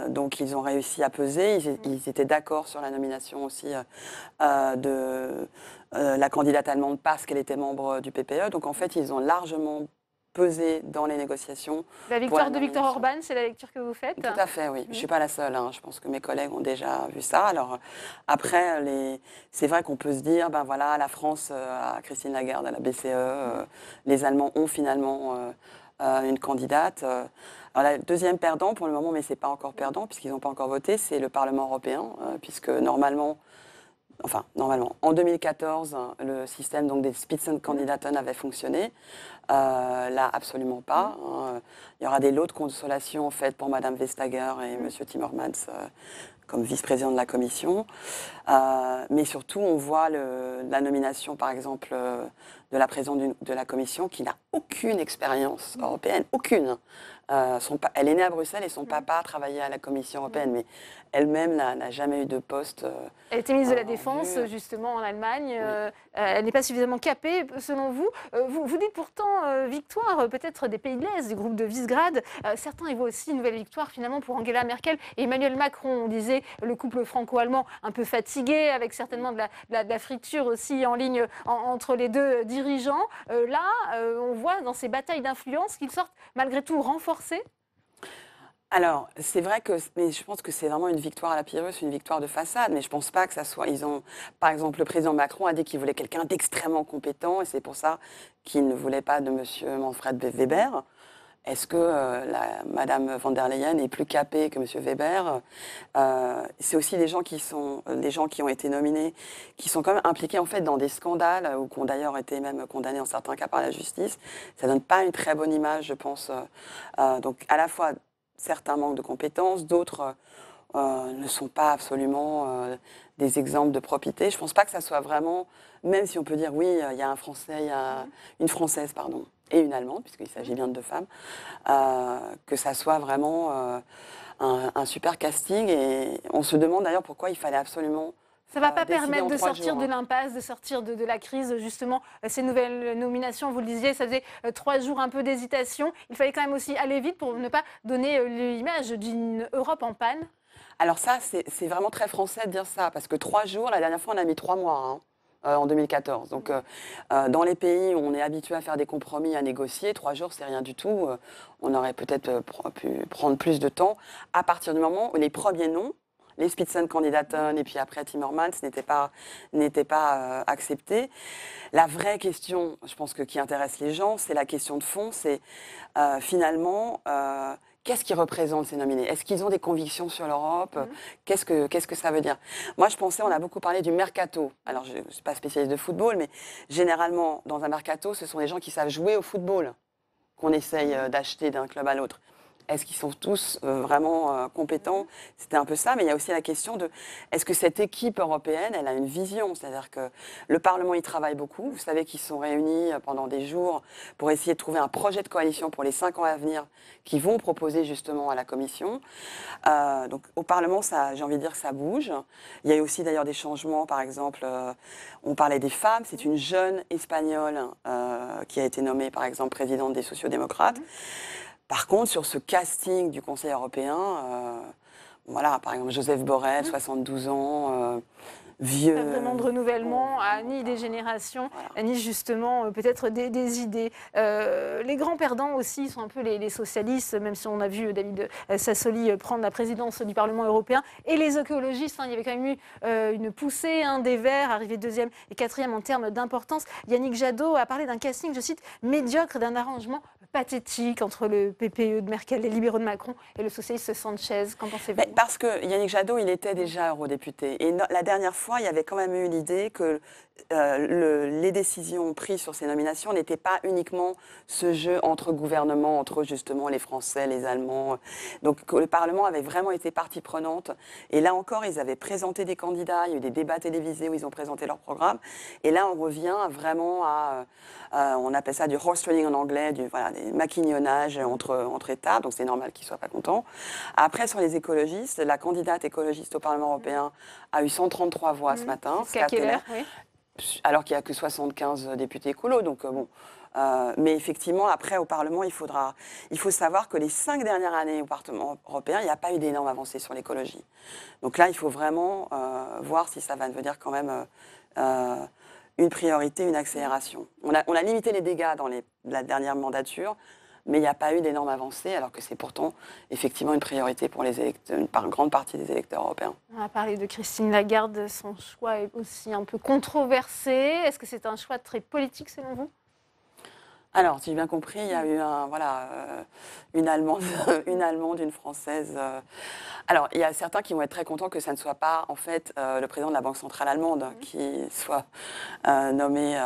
Donc ils ont réussi à peser, ils étaient d'accord sur la nomination aussi de la candidate allemande parce qu'elle était membre du PPE. Donc en fait, ils ont largement pesé dans les négociations. La victoire de Viktor Orban, c'est la lecture que vous faites? Tout à fait, oui. Je ne suis pas la seule. Je pense que mes collègues ont déjà vu ça. Alors après, c'est vrai qu'on peut se dire, ben voilà, la France a Christine Lagarde à la BCE, les Allemands ont finalement une candidate. Alors, la deuxième perdant pour le moment, mais ce n'est pas encore perdant puisqu'ils n'ont pas encore voté, c'est le Parlement européen, puisque normalement, en 2014, le système donc, des Spitzenkandidaten avait fonctionné. Là, absolument pas. Il y aura des lots de consolation en fait, pour Mme Vestager et M. Timmermans comme vice-président de la Commission. Mais surtout, on voit la nomination, par exemple, de la présidente de la Commission qui n'a aucune expérience européenne, aucune. Elle est née à Bruxelles et son papa travaillait à la Commission européenne, mais elle-même n'a jamais eu de poste. Elle était ministre de la Défense, justement, en Allemagne. Oui. Elle n'est pas suffisamment capée, selon vous. Vous dites pourtant victoire, peut-être des pays de l'Est, du groupe de Visegrad. Certains y voient aussi une nouvelle victoire, finalement, pour Angela Merkel et Emmanuel Macron. On disait le couple franco-allemand un peu fatigué, avec certainement de la friture aussi en ligne entre les deux dirigeants. Là, on voit dans ces batailles d'influence qu'ils sortent malgré tout renforcés. Alors, c'est vrai mais je pense que c'est vraiment une victoire à la Pyrrhus, une victoire de façade, mais je ne pense pas que ça soit... Par exemple, le président Macron a dit qu'il voulait quelqu'un d'extrêmement compétent, et c'est pour ça qu'il ne voulait pas de M. Manfred Weber. Est-ce que Mme von der Leyen est plus capée que M. Weber? C'est aussi des gens qui ont été nominés, qui sont quand même impliqués en fait dans des scandales, ou qui ont d'ailleurs été même condamnés en certains cas par la justice. Ça ne donne pas une très bonne image, je pense. Donc, à la fois... Certains manquent de compétences, d'autres ne sont pas absolument des exemples de probité. Je ne pense pas que ça soit vraiment, même si on peut dire oui, il y a un Français, il y a une Française, pardon, et une Allemande, puisqu'il s'agit bien de deux femmes, que ça soit vraiment un super casting. Et on se demande d'ailleurs pourquoi il fallait absolument... Ça ne va pas permettre de sortir de l'impasse, de sortir de la crise, justement, ces nouvelles nominations, vous le disiez, ça faisait 3 jours un peu d'hésitation. Il fallait quand même aussi aller vite pour ne pas donner l'image d'une Europe en panne. Alors ça, c'est vraiment très français de dire ça, parce que 3 jours, la dernière fois, on a mis 3 mois, en 2014. Donc, dans les pays où on est habitué à faire des compromis, à négocier, 3 jours, c'est rien du tout. On aurait peut-être pu prendre plus de temps, à partir du moment où les premiers noms, les Spitzenkandidaten et puis après Timmermans n'étaient pas acceptés. La vraie question, je pense qui intéresse les gens, c'est la question de fond, c'est finalement qu'est-ce qu'ils représentent ces nominés? Est-ce qu'ils ont des convictions sur l'Europe? Qu'est-ce que ça veut dire? Moi, on a beaucoup parlé du mercato. Alors, je ne suis pas spécialiste de football, mais généralement, dans un mercato, ce sont des gens qui savent jouer au football qu'on essaye d'acheter d'un club à l'autre. Est-ce qu'ils sont tous vraiment compétents? C'était un peu ça, mais il y a aussi la question de est-ce que cette équipe européenne, elle a une vision? C'est-à-dire que le Parlement y travaille beaucoup. Vous savez qu'ils sont réunis pendant des jours pour essayer de trouver un projet de coalition pour les 5 ans à venir qu'ils vont proposer justement à la Commission. Donc au Parlement, j'ai envie de dire que ça bouge. Il y a aussi d'ailleurs des changements, par exemple, on parlait des femmes. C'est une jeune Espagnole qui a été nommée, par exemple, présidente des sociodémocrates. Par contre, sur ce casting du Conseil européen, voilà, par exemple, Joseph Borrell, 72 ans, vieux. Pas vraiment de renouvellement, ni des générations, ni justement peut-être des idées. Les grands perdants aussi sont un peu les socialistes, même si on a vu David Sassoli prendre la présidence du Parlement européen, et les écologistes. Il y avait quand même eu une poussée des Verts, arrivés 2e et 4e en termes d'importance. Yannick Jadot a parlé d'un casting, je cite, médiocre, d'un arrangement pathétique entre le PPE de Merkel, les libéraux de Macron et le socialiste Sanchez. Qu'en pensez-vous? Parce que Yannick Jadot, il était déjà eurodéputé. Et la dernière fois, il y avait quand même eu l'idée que les décisions prises sur ces nominations n'étaient pas uniquement ce jeu entre gouvernements, entre justement les Français, les Allemands. Donc le Parlement avait vraiment été partie prenante. Et là encore, ils avaient présenté des candidats, il y a eu des débats télévisés où ils ont présenté leur programme. Et là, on revient vraiment on appelle ça du horse trading en anglais, des maquignonnages entre États. Donc c'est normal qu'ils ne soient pas contents. Après, sur les écologistes, la candidate écologiste au Parlement européen a eu 133 voix ce matin. Ska Keller, oui. alors qu'il n'y a que 75 députés écolos. Donc bon. Mais effectivement, après, au Parlement, il faut savoir que les 5 dernières années au Parlement européen, il n'y a pas eu d'énormes avancées sur l'écologie. Donc là, il faut vraiment voir si ça va devenir quand même une priorité, une accélération. On a limité les dégâts dans la dernière mandature, mais il n'y a pas eu d'énormes avancées, alors que c'est pourtant effectivement une priorité pour une grande partie des électeurs européens. On a parlé de Christine Lagarde, son choix est aussi un peu controversé. Est-ce que c'est un choix très politique selon vous ? Alors, si j'ai bien compris, il y a eu une Allemande, une Française. Alors, il y a certains qui vont être très contents que ça ne soit pas, en fait, le président de la Banque centrale allemande qui soit nommé.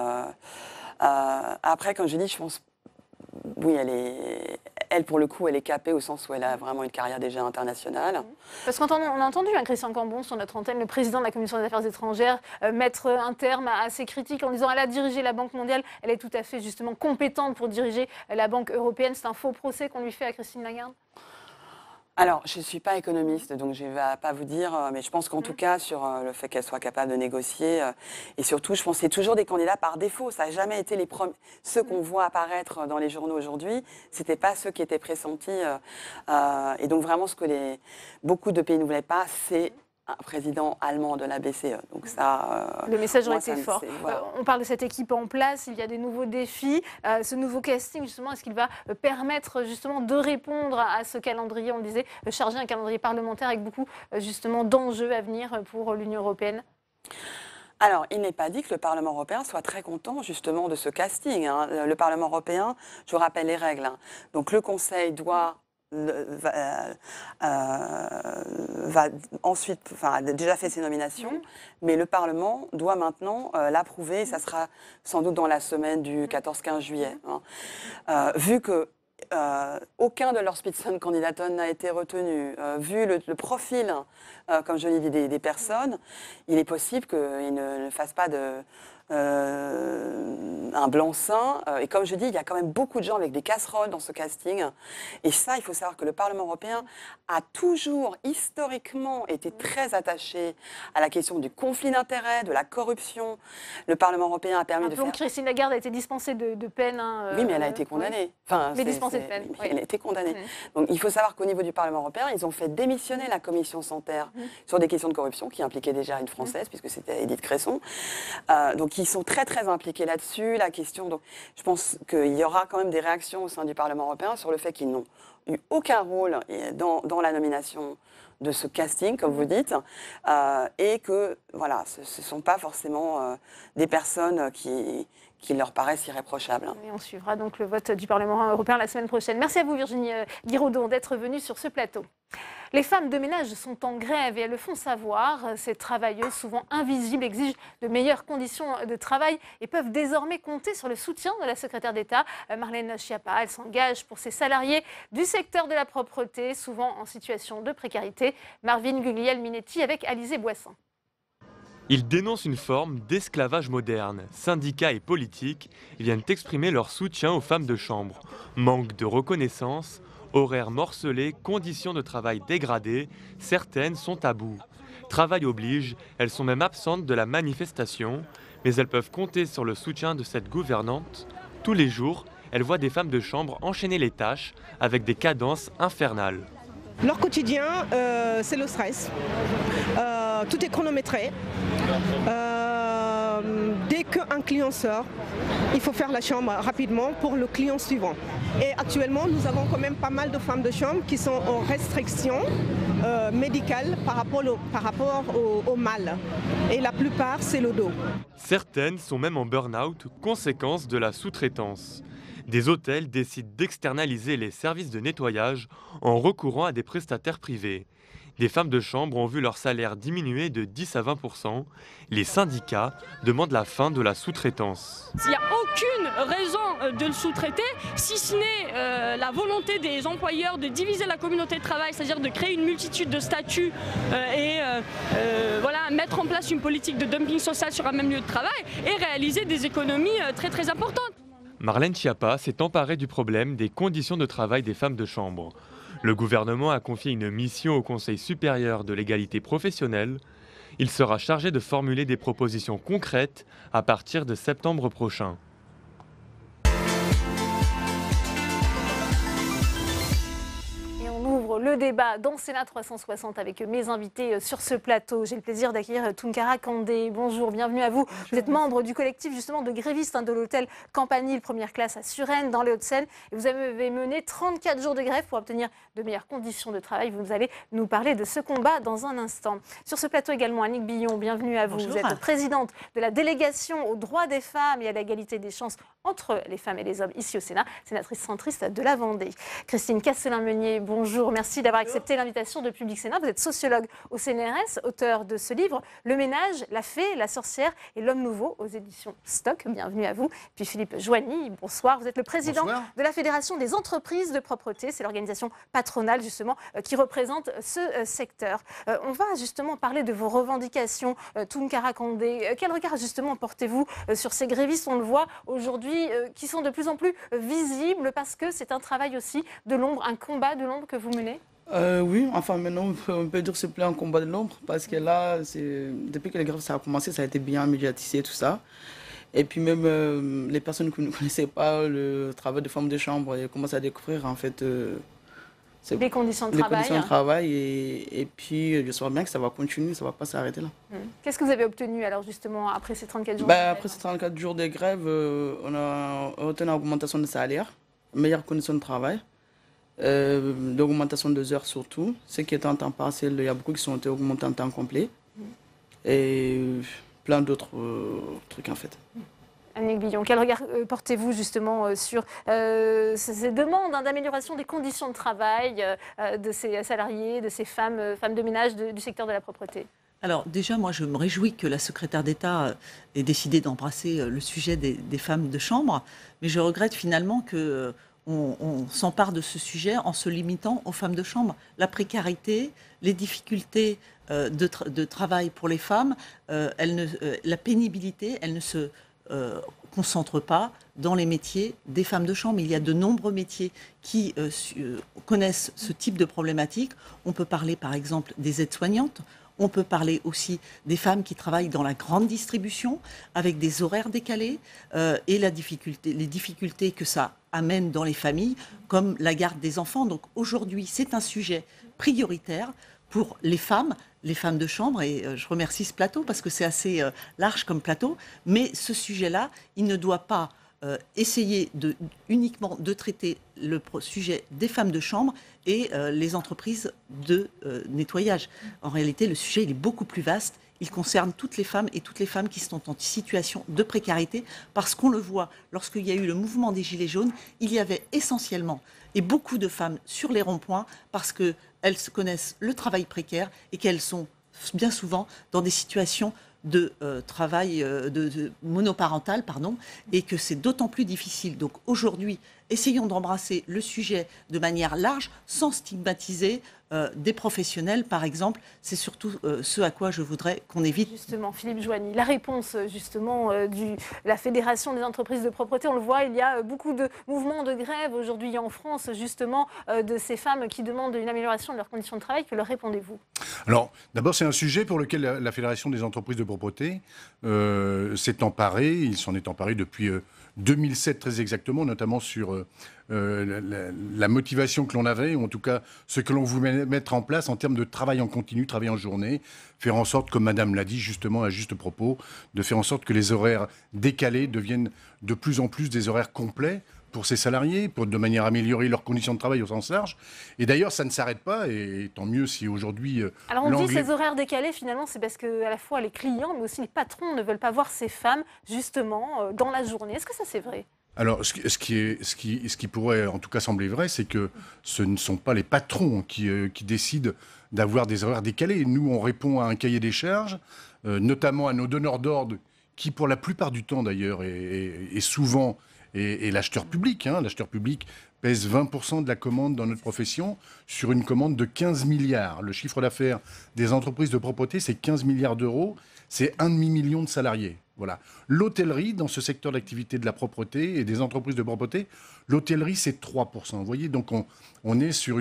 Après, comme je dis, je pense, oui, elle, pour le coup, elle est capée au sens où elle a vraiment une carrière déjà internationale. Parce qu'on a entendu Christian Cambon sur notre antenne, le président de la Commission des Affaires étrangères, mettre un terme à ses critiques en disant qu'elle a dirigé la Banque mondiale, elle est tout à fait justement compétente pour diriger la Banque européenne. C'est un faux procès qu'on lui fait à Christine Lagarde ? Alors, je ne suis pas économiste, donc je ne vais pas vous dire, mais je pense qu'en tout cas, sur le fait qu'elle soit capable de négocier, et surtout, je pense que c'est toujours des candidats par défaut. Ça n'a jamais été ceux qu'on voit apparaître dans les journaux aujourd'hui, ce n'étaient pas ceux qui étaient pressentis. Et donc, vraiment, ce que beaucoup de pays ne voulaient pas, c'est un président allemand de la BCE. Donc ça, le message aurait été fort. Voilà. On parle de cette équipe en place, il y a des nouveaux défis. Ce nouveau casting, justement, est-ce qu'il va permettre justement de répondre à ce calendrier, on le disait, charger un calendrier parlementaire avec beaucoup justement d'enjeux à venir pour l'Union européenne ? Alors, il n'est pas dit que le Parlement européen soit très content justement de ce casting. Le Parlement européen, je vous rappelle les règles. Donc le Conseil doit va ensuite, a déjà fait ses nominations, mais le Parlement doit maintenant l'approuver. Ça sera sans doute dans la semaine du 14-15 juillet. Vu que aucun de leurs Spitzenkandidaten n'a été retenu, vu le profil, comme je l'ai dit, des personnes, il est possible qu'ils ne fassent pas un blanc-seing. Et comme je dis, il y a quand même beaucoup de gens avec des casseroles dans ce casting. Et ça, il faut savoir que le Parlement européen a toujours, historiquement, été très attaché à la question du conflit d'intérêts, de la corruption. Le Parlement européen a permis de faire... Christine Lagarde a été dispensée de peine. Oui, mais elle a été condamnée. Enfin, mais dispensée de peine. Elle a été condamnée. Donc il faut savoir qu'au niveau du Parlement européen, ils ont fait démissionner la commission Santer sur des questions de corruption qui impliquaient déjà une Française, puisque c'était Édith Cresson. Donc ils sont très très impliqués là-dessus. La question, donc, je pense qu'il y aura quand même des réactions au sein du Parlement européen sur le fait qu'ils n'ont eu aucun rôle dans la nomination de ce casting, comme vous dites, et que voilà, ce ne sont pas forcément des personnes qui leur paraissent irréprochables. Et on suivra donc le vote du Parlement européen la semaine prochaine. Merci à vous Virginie Guiraudon d'être venue sur ce plateau. Les femmes de ménage sont en grève et elles le font savoir. Ces travailleuses, souvent invisibles, exigent de meilleures conditions de travail et peuvent désormais compter sur le soutien de la secrétaire d'État, Marlène Schiappa. Elle s'engage pour ces salariés du secteur de la propreté, souvent en situation de précarité. Marvin Guglielminetti avec Alizé Boissin. Ils dénoncent une forme d'esclavage moderne. Syndicats et politiques viennent exprimer leur soutien aux femmes de chambre. Manque de reconnaissance, horaires morcelés, conditions de travail dégradées, certaines sont à bout. Travail oblige, elles sont même absentes de la manifestation, mais elles peuvent compter sur le soutien de cette gouvernante. Tous les jours, elles voient des femmes de chambre enchaîner les tâches avec des cadences infernales. Leur quotidien, c'est le stress. Tout est chronométré. Dès qu'un client sort, il faut faire la chambre rapidement pour le client suivant. Et actuellement, nous avons quand même pas mal de femmes de chambre qui sont en restriction médicale par rapport au mal. Et la plupart, c'est le dos. Certaines sont même en burn-out, conséquence de la sous-traitance. Des hôtels décident d'externaliser les services de nettoyage en recourant à des prestataires privés. Des femmes de chambre ont vu leur salaire diminuer de 10 à 20%. Les syndicats demandent la fin de la sous-traitance. Il n'y a aucune raison de le sous-traiter, si ce n'est la volonté des employeurs de diviser la communauté de travail, c'est-à-dire de créer une multitude de statuts et mettre en place une politique de dumping social sur un même lieu de travail et réaliser des économies très très importantes. Marlène Schiappa s'est emparée du problème des conditions de travail des femmes de chambre. Le gouvernement a confié une mission au Conseil supérieur de l'égalité professionnelle. Il sera chargé de formuler des propositions concrètes à partir de septembre prochain. Le débat dans Sénat 360 avec mes invités sur ce plateau. J'ai le plaisir d'accueillir Tounkara Kandé. Bonjour, bienvenue à vous. Bonjour. Vous êtes membre du collectif justement de grévistes de l'hôtel Campanile première classe à Suresnes dans les Hauts-de-Seine. Et vous avez mené 34 jours de grève pour obtenir de meilleures conditions de travail. Vous allez nous parler de ce combat dans un instant. Sur ce plateau également, Annick Billon, bienvenue à vous. Bonjour. Vous êtes présidente de la délégation aux droits des femmes et à l'égalité des chances entre les femmes et les hommes ici au Sénat, sénatrice centriste de la Vendée. Christine Castelin-Meunier, bonjour. Merci d'avoir accepté l'invitation de Public Sénat. Vous êtes sociologue au CNRS, auteur de ce livre « Le ménage, la fée, la sorcière et l'homme nouveau » aux éditions Stock. Bienvenue à vous. Puis Philippe Joigny, bonsoir. Vous êtes le président de la Fédération des entreprises de propreté. C'est l'organisation patronale justement qui représente ce secteur. On va justement parler de vos revendications. Tounkara Kandé, quel regard justement portez-vous sur ces grévistes? On le voit aujourd'hui qui sont de plus en plus visibles parce que c'est un travail aussi de l'ombre, un combat de l'ombre que vous menez. Oui, enfin maintenant on peut dire que c'est plus un combat de l'ombre parce que là, depuis que les grèves ça a commencé, ça a été bien médiatisé tout ça. Et puis même les personnes qui ne connaissaient pas le travail de femme de chambre commencent à découvrir en fait les conditions de travail. Et puis j'espère bien que ça va continuer, ça ne va pas s'arrêter là. Qu'est-ce que vous avez obtenu alors justement après ces 34 jours Après ces 34 jours de grève, on a obtenu une augmentation de salaire, meilleures conditions de travail. D'augmentation de heures surtout. Ce qui est en temps partiel, il y a beaucoup qui sont été augmentés en temps complet. Et plein d'autres trucs en fait. Annick Billon, quel regard portez-vous justement sur ces demandes d'amélioration des conditions de travail de ces salariés, de ces femmes de ménage du secteur de la propreté? Alors déjà, moi je me réjouis que la secrétaire d'État ait décidé d'embrasser le sujet des femmes de chambre, mais je regrette finalement que on s'empare de ce sujet en se limitant aux femmes de chambre. La précarité, les difficultés de travail pour les femmes, la pénibilité, elle ne se concentre pas dans les métiers des femmes de chambre. Il y a de nombreux métiers qui connaissent ce type de problématique. On peut parler par exemple des aides-soignantes. On peut parler aussi des femmes qui travaillent dans la grande distribution avec des horaires décalés et les difficultés que ça amène dans les familles, comme la garde des enfants. Donc aujourd'hui, c'est un sujet prioritaire pour les femmes de chambre. Et je remercie ce plateau parce que c'est assez large comme plateau. Mais ce sujet-là, il ne doit pas essayer uniquement de traiter le sujet des femmes de chambre et les entreprises de nettoyage. En réalité, le sujet il est beaucoup plus vaste. Il concerne toutes les femmes et toutes les femmes qui sont en situation de précarité parce qu'on le voit, lorsqu'il y a eu le mouvement des Gilets jaunes, il y avait essentiellement et beaucoup de femmes sur les ronds-points parce qu'elles connaissent le travail précaire et qu'elles sont bien souvent dans des situations de travail monoparental, et que c'est d'autant plus difficile. Donc aujourd'hui, essayons d'embrasser le sujet de manière large, sans stigmatiser des professionnels, par exemple. C'est surtout ce à quoi je voudrais qu'on évite. Justement, Philippe Joigny, la réponse justement de la Fédération des entreprises de propreté, on le voit, il y a beaucoup de mouvements de grève aujourd'hui en France, justement, de ces femmes qui demandent une amélioration de leurs conditions de travail. Que leur répondez-vous? Alors, d'abord, c'est un sujet pour lequel la Fédération des entreprises de propreté s'est emparée. Il s'en est emparé depuis 2007 très exactement, notamment sur la motivation que l'on avait, ou en tout cas ce que l'on voulait mettre en place en termes de travail en continu, travail en journée, faire en sorte, comme Madame l'a dit justement à juste propos, de faire en sorte que les horaires décalés deviennent de plus en plus des horaires complets pour ces salariés, pour de manière à améliorer leurs conditions de travail au sens large. Et d'ailleurs, ça ne s'arrête pas, et tant mieux si aujourd'hui... Alors on dit ces horaires décalés, finalement, c'est parce que à la fois les clients, mais aussi les patrons ne veulent pas voir ces femmes, justement, dans la journée. Est-ce que ça, c'est vrai ? Alors, ce qui pourrait en tout cas sembler vrai, c'est que ce ne sont pas les patrons qui décident d'avoir des horaires décalés. Nous, on répond à un cahier des charges, notamment à nos donneurs d'ordre, qui pour la plupart du temps d'ailleurs, et souvent, est l'acheteur public. L'acheteur public pèse 20% de la commande dans notre profession sur une commande de 15 milliards. Le chiffre d'affaires des entreprises de propreté, c'est 15 milliards d'euros. C'est 1,5 million de salariés. Voilà. L'hôtellerie, dans ce secteur d'activité de la propreté et des entreprises de propreté, l'hôtellerie, c'est 3%. Vous voyez, donc on est sur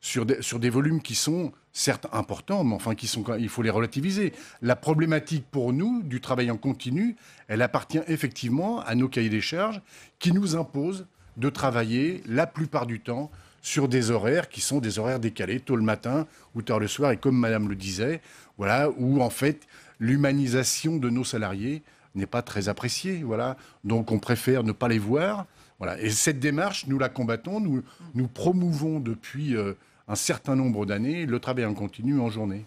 sur des volumes qui sont certes importants, mais enfin il faut les relativiser. La problématique pour nous du travail en continu, elle appartient effectivement à nos cahiers des charges qui nous imposent de travailler la plupart du temps sur des horaires qui sont des horaires décalés, tôt le matin ou tard le soir, et comme Madame le disait, voilà, où en fait l'humanisation de nos salariés n'est pas très appréciée, voilà. Donc on préfère ne pas les voir, voilà. Et cette démarche, nous la combattons, nous promouvons depuis un certain nombre d'années le travail en continu en journée.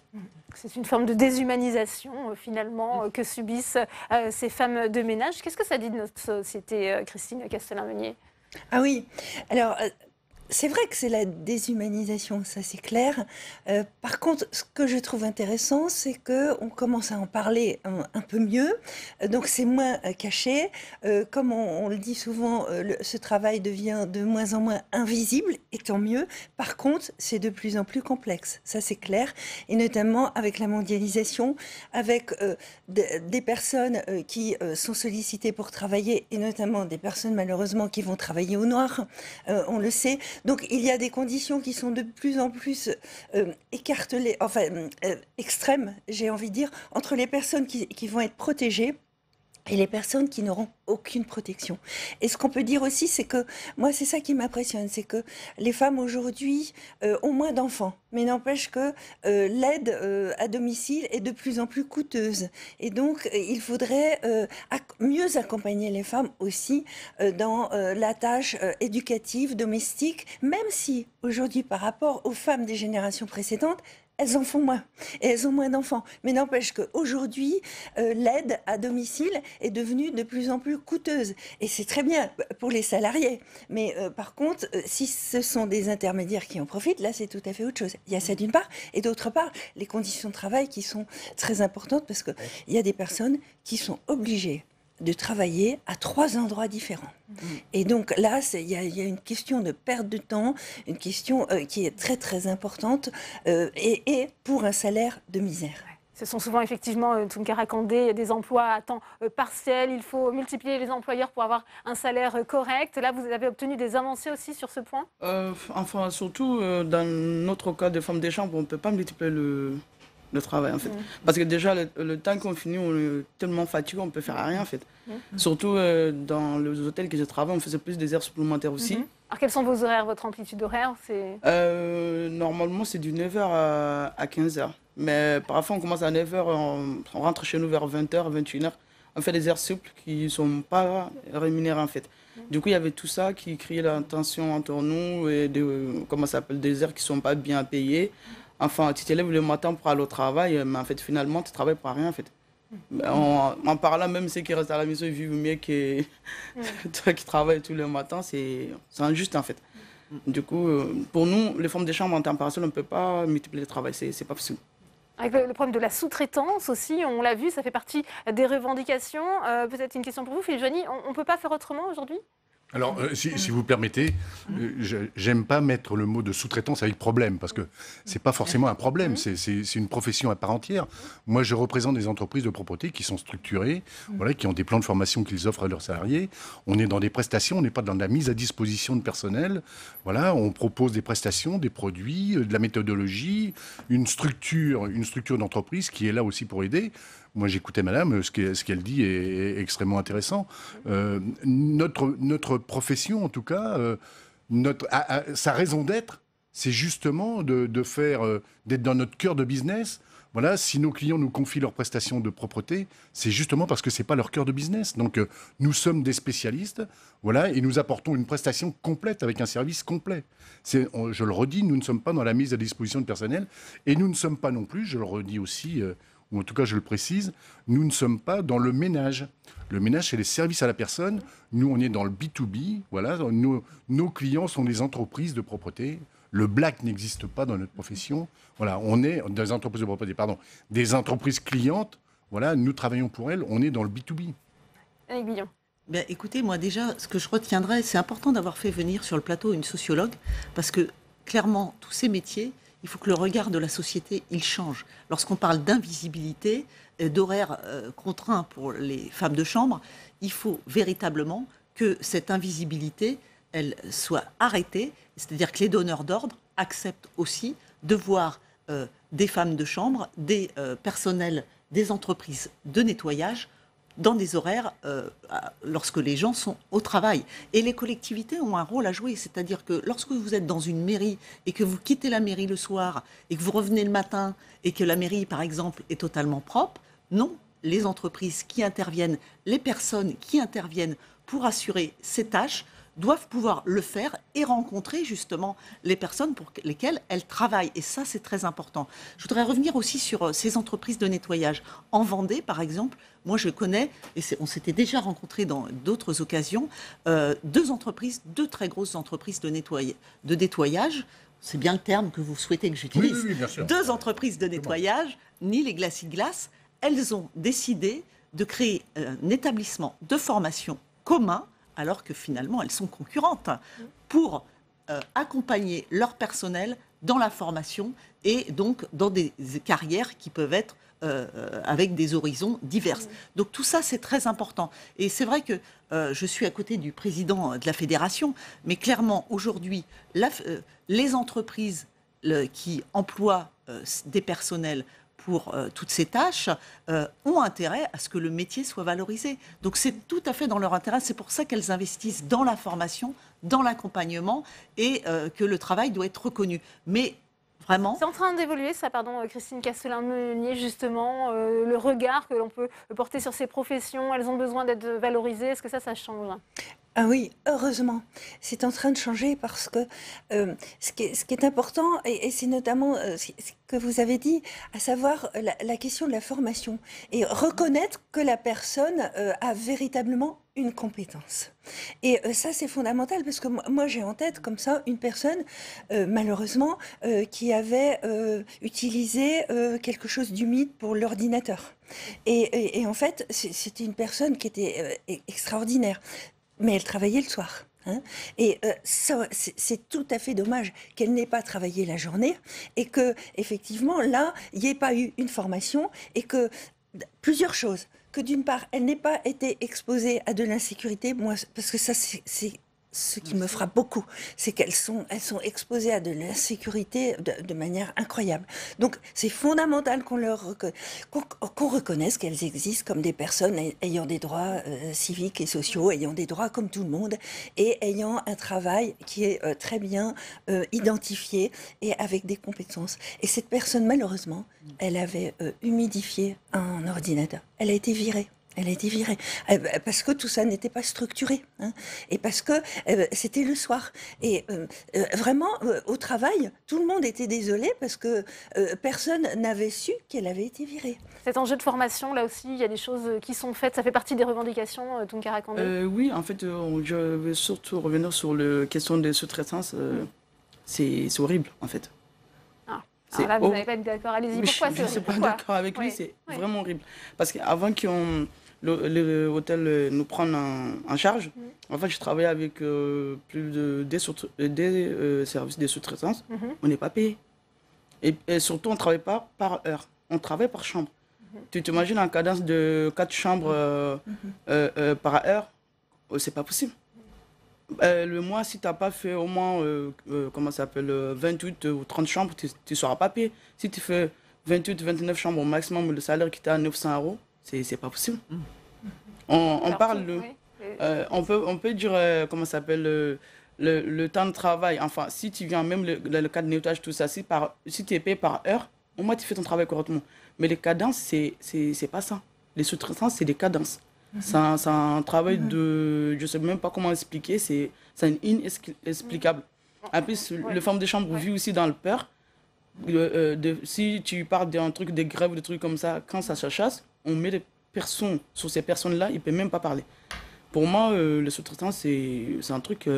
C'est une forme de déshumanisation, finalement, que subissent ces femmes de ménage. Qu'est-ce que ça dit de notre société, Christine Castelin-Meunier ? Ah oui, alors c'est vrai que c'est la déshumanisation, ça c'est clair. Par contre, ce que je trouve intéressant, c'est qu'on commence à en parler un peu mieux, donc c'est moins caché. Comme on le dit souvent, ce travail devient de moins en moins invisible, et tant mieux. Par contre, c'est de plus en plus complexe, ça c'est clair, et notamment avec la mondialisation, avec des personnes qui sont sollicitées pour travailler, et notamment des personnes malheureusement qui vont travailler au noir, on le sait. Donc il y a des conditions qui sont de plus en plus écartelées, enfin extrêmes, j'ai envie de dire, entre les personnes qui vont être protégées et les personnes qui n'auront aucune protection. Et ce qu'on peut dire aussi, c'est que, moi c'est ça qui m'impressionne, c'est que les femmes aujourd'hui ont moins d'enfants, mais n'empêche que l'aide à domicile est de plus en plus coûteuse. Et donc il faudrait mieux accompagner les femmes aussi dans la tâche éducative, domestique, même si aujourd'hui par rapport aux femmes des générations précédentes, elles en font moins et elles ont moins d'enfants. Mais n'empêche qu'aujourd'hui, l'aide à domicile est devenue de plus en plus coûteuse. Et c'est très bien pour les salariés. Mais par contre, si ce sont des intermédiaires qui en profitent, là, c'est tout à fait autre chose. Il y a ça d'une part. Et d'autre part, les conditions de travail qui sont très importantes parce qu'il y a des personnes qui sont obligées de travailler à 3 endroits différents. Et donc là, il y a une question de perte de temps, une question qui est très très importante et pour un salaire de misère. Ce sont souvent effectivement, Tounkara Kandé, des emplois à temps partiel. Il faut multiplier les employeurs pour avoir un salaire correct. Là, vous avez obtenu des avancées aussi sur ce point ? Enfin, surtout dans notre cas de femmes des chambres, on ne peut pas multiplier le travail en fait. Parce que déjà le temps qu'on finit, on est tellement fatigué, on peut faire rien en fait. Surtout dans les hôtels que je travaille, on faisait plus des heures supplémentaires aussi. Alors quels sont vos horaires, votre amplitude horaire ? Normalement c'est du 9h à 15h. Mais parfois on commence à 9h, on rentre chez nous vers 20h, 21h. On fait des heures souples qui ne sont pas rémunérées en fait. Du coup il y avait tout ça qui créait la tension entre nous et des heures qui ne sont pas bien payées. Enfin, tu te lèves le matin pour aller au travail, mais en fait, finalement, tu travailles pour rien, en fait. En parlant, même ceux qui restent à la maison, ils vivent mieux que toi qui travailles tous les matins. C'est injuste, en fait. Du coup, pour nous, les femmes de chambre en temps partiel, on ne peut pas multiplier le travail. C'est pas possible. Avec le problème de la sous-traitance aussi, on l'a vu, ça fait partie des revendications. Peut-être une question pour vous, Philippe Joigny. On ne peut pas faire autrement aujourd'hui ? Alors, si vous permettez, j'aime pas mettre le mot de sous-traitance avec problème, parce que c'est pas forcément un problème, c'est une profession à part entière. Moi, je représente des entreprises de propreté qui sont structurées, voilà, qui ont des plans de formation qu'ils offrent à leurs salariés. On est dans des prestations, on n'est pas dans la mise à disposition de personnel. Voilà, on propose des prestations, des produits, de la méthodologie, une structure d'entreprise qui est là aussi pour aider. Moi, j'écoutais madame, ce qu'elle dit est extrêmement intéressant. Notre profession, en tout cas, sa raison d'être, c'est justement d'être dans notre cœur de business. Voilà, si nos clients nous confient leurs prestations de propreté, c'est justement parce que ce n'est pas leur cœur de business. Donc, nous sommes des spécialistes, voilà, et nous apportons une prestation complète avec un service complet. Je le redis, nous ne sommes pas dans la mise à disposition de personnel, et nous ne sommes pas non plus, je le redis aussi, ou en tout cas je le précise, nous ne sommes pas dans le ménage. Le ménage, c'est les services à la personne. Nous, on est dans le B2B. Voilà, nos clients sont des entreprises de propreté. Le black n'existe pas dans notre profession. Voilà, on est des entreprises de propreté, des entreprises clientes. Voilà, nous travaillons pour elles. On est dans le B2B. Annick Billon. Bien, écoutez, moi déjà, ce que je retiendrai, c'est important d'avoir fait venir sur le plateau une sociologue, parce que clairement, tous ces métiers, il faut que le regard de la société, il change. Lorsqu'on parle d'invisibilité, d'horaires contraints pour les femmes de chambre, il faut véritablement que cette invisibilité, elle soit arrêtée, c'est-à-dire que les donneurs d'ordre acceptent aussi de voir des femmes de chambre, des personnels des entreprises de nettoyage dans des horaires lorsque les gens sont au travail. Et les collectivités ont un rôle à jouer, c'est-à-dire que lorsque vous êtes dans une mairie et que vous quittez la mairie le soir et que vous revenez le matin et que la mairie, par exemple, est totalement propre, non, les entreprises qui interviennent, les personnes qui interviennent pour assurer ces tâches doivent pouvoir le faire et rencontrer justement les personnes pour lesquelles elles travaillent. Et ça, c'est très important. Je voudrais revenir aussi sur ces entreprises de nettoyage. En Vendée, par exemple, moi je connais, et on s'était déjà rencontrés dans d'autres occasions, deux très grosses entreprises de nettoyage. C'est bien le terme que vous souhaitez que j'utilise. Oui, bien sûr. Deux entreprises de nettoyage, Nil et Glacis-Glace, elles ont décidé de créer un établissement de formation commun, alors que finalement elles sont concurrentes, pour accompagner leur personnel dans la formation et donc dans des carrières qui peuvent être avec des horizons divers. Donc tout ça, c'est très important. Et c'est vrai que je suis à côté du président de la fédération, mais clairement, aujourd'hui, les entreprises qui emploient des personnels pour toutes ces tâches, ont intérêt à ce que le métier soit valorisé. Donc c'est tout à fait dans leur intérêt. C'est pour ça qu'elles investissent dans la formation, dans l'accompagnement et que le travail doit être reconnu. Mais vraiment... C'est en train d'évoluer, ça, Christine Castelin-Meunier, justement, le regard que l'on peut porter sur ces professions. Elles ont besoin d'être valorisées. Est-ce que ça change ? Ah oui, heureusement, c'est en train de changer parce que ce qui est important, et c'est notamment ce que vous avez dit, à savoir la question de la formation et reconnaître que la personne a véritablement une compétence. Et ça, c'est fondamental parce que moi, j'ai en tête comme ça une personne, malheureusement, qui avait utilisé quelque chose d'humide pour l'ordinateur. Et en fait, c'était une personne qui était extraordinaire. Mais elle travaillait le soir. Et ça, c'est tout à fait dommage qu'elle n'ait pas travaillé la journée et que, effectivement, là, il n'y ait pas eu une formation et que plusieurs choses. Que d'une part, elle n'ait pas été exposée à de l'insécurité, moi, parce que ça, c'est ce qui me frappe beaucoup, c'est qu'elles sont exposées à de l'insécurité de manière incroyable. Donc, c'est fondamental qu'on reconnaisse qu'elles existent comme des personnes ayant des droits civiques et sociaux, ayant des droits comme tout le monde, et ayant un travail qui est très bien identifié et avec des compétences. Et cette personne, malheureusement, elle avait humidifié un ordinateur. Elle a été virée. Elle a été virée parce que tout ça n'était pas structuré et parce que c'était le soir. Et vraiment, au travail, tout le monde était désolé parce que personne n'avait su qu'elle avait été virée. Cet enjeu de formation, là aussi, il y a des choses qui sont faites. Ça fait partie des revendications, Tounkara Kandé. Oui, en fait, je veux surtout revenir sur la question des sous-traitance. C'est horrible, en fait. Alors là, vous n'avez pas été d'accord. Allez-y, pourquoi c'est horrible ? Je ne suis pas d'accord avec lui, c'est vraiment horrible. Parce qu'avant l'hôtel nous prenne en charge, en fait, je travaillais avec plus de des services de sous-traitance. On n'est pas payé. Et surtout, on ne travaille pas par heure. On travaille par chambre. Tu t'imagines en cadence de 4 chambres par heure, c'est pas possible. Le mois, si tu n'as pas fait au moins 28 ou 30 chambres, tu ne seras pas payé. Si tu fais 28, 29 chambres au maximum, le salaire qui est à 900 €, c'est pas possible. On peut dire, le temps de travail. Enfin, si tu viens, même le cas de nettoyage, tout ça, si tu es payé par heure, au moins tu fais ton travail correctement. Mais les cadences, c'est pas ça. Les sous-traitances, c'est des cadences. C'est un travail de... Je ne sais même pas comment expliquer, c'est inexplicable. En plus, les femmes de chambre vivent aussi dans le peur. Si tu parles d'un truc, des grèves, des trucs comme ça, quand ça se chasse, on met des personnes sur ces personnes-là, ils ne peuvent même pas parler. Pour moi, le sous-traitant, c'est un truc...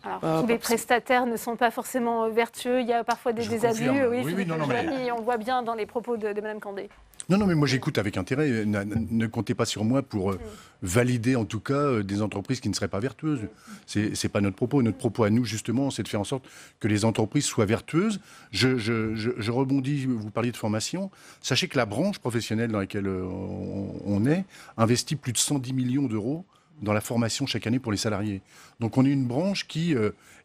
Alors, tous les prestataires ne sont pas forcément vertueux, il y a parfois des abus. Oui, on voit bien dans les propos de Mme Kandé. Non, mais moi j'écoute avec intérêt. Ne comptez pas sur moi pour valider en tout cas des entreprises qui ne seraient pas vertueuses. C'est pas notre propos. Notre propos à nous, justement, c'est de faire en sorte que les entreprises soient vertueuses. Je rebondis, vous parliez de formation. Sachez que la branche professionnelle dans laquelle on est investit plus de 110 millions d'euros dans la formation chaque année pour les salariés. Donc on est une branche qui,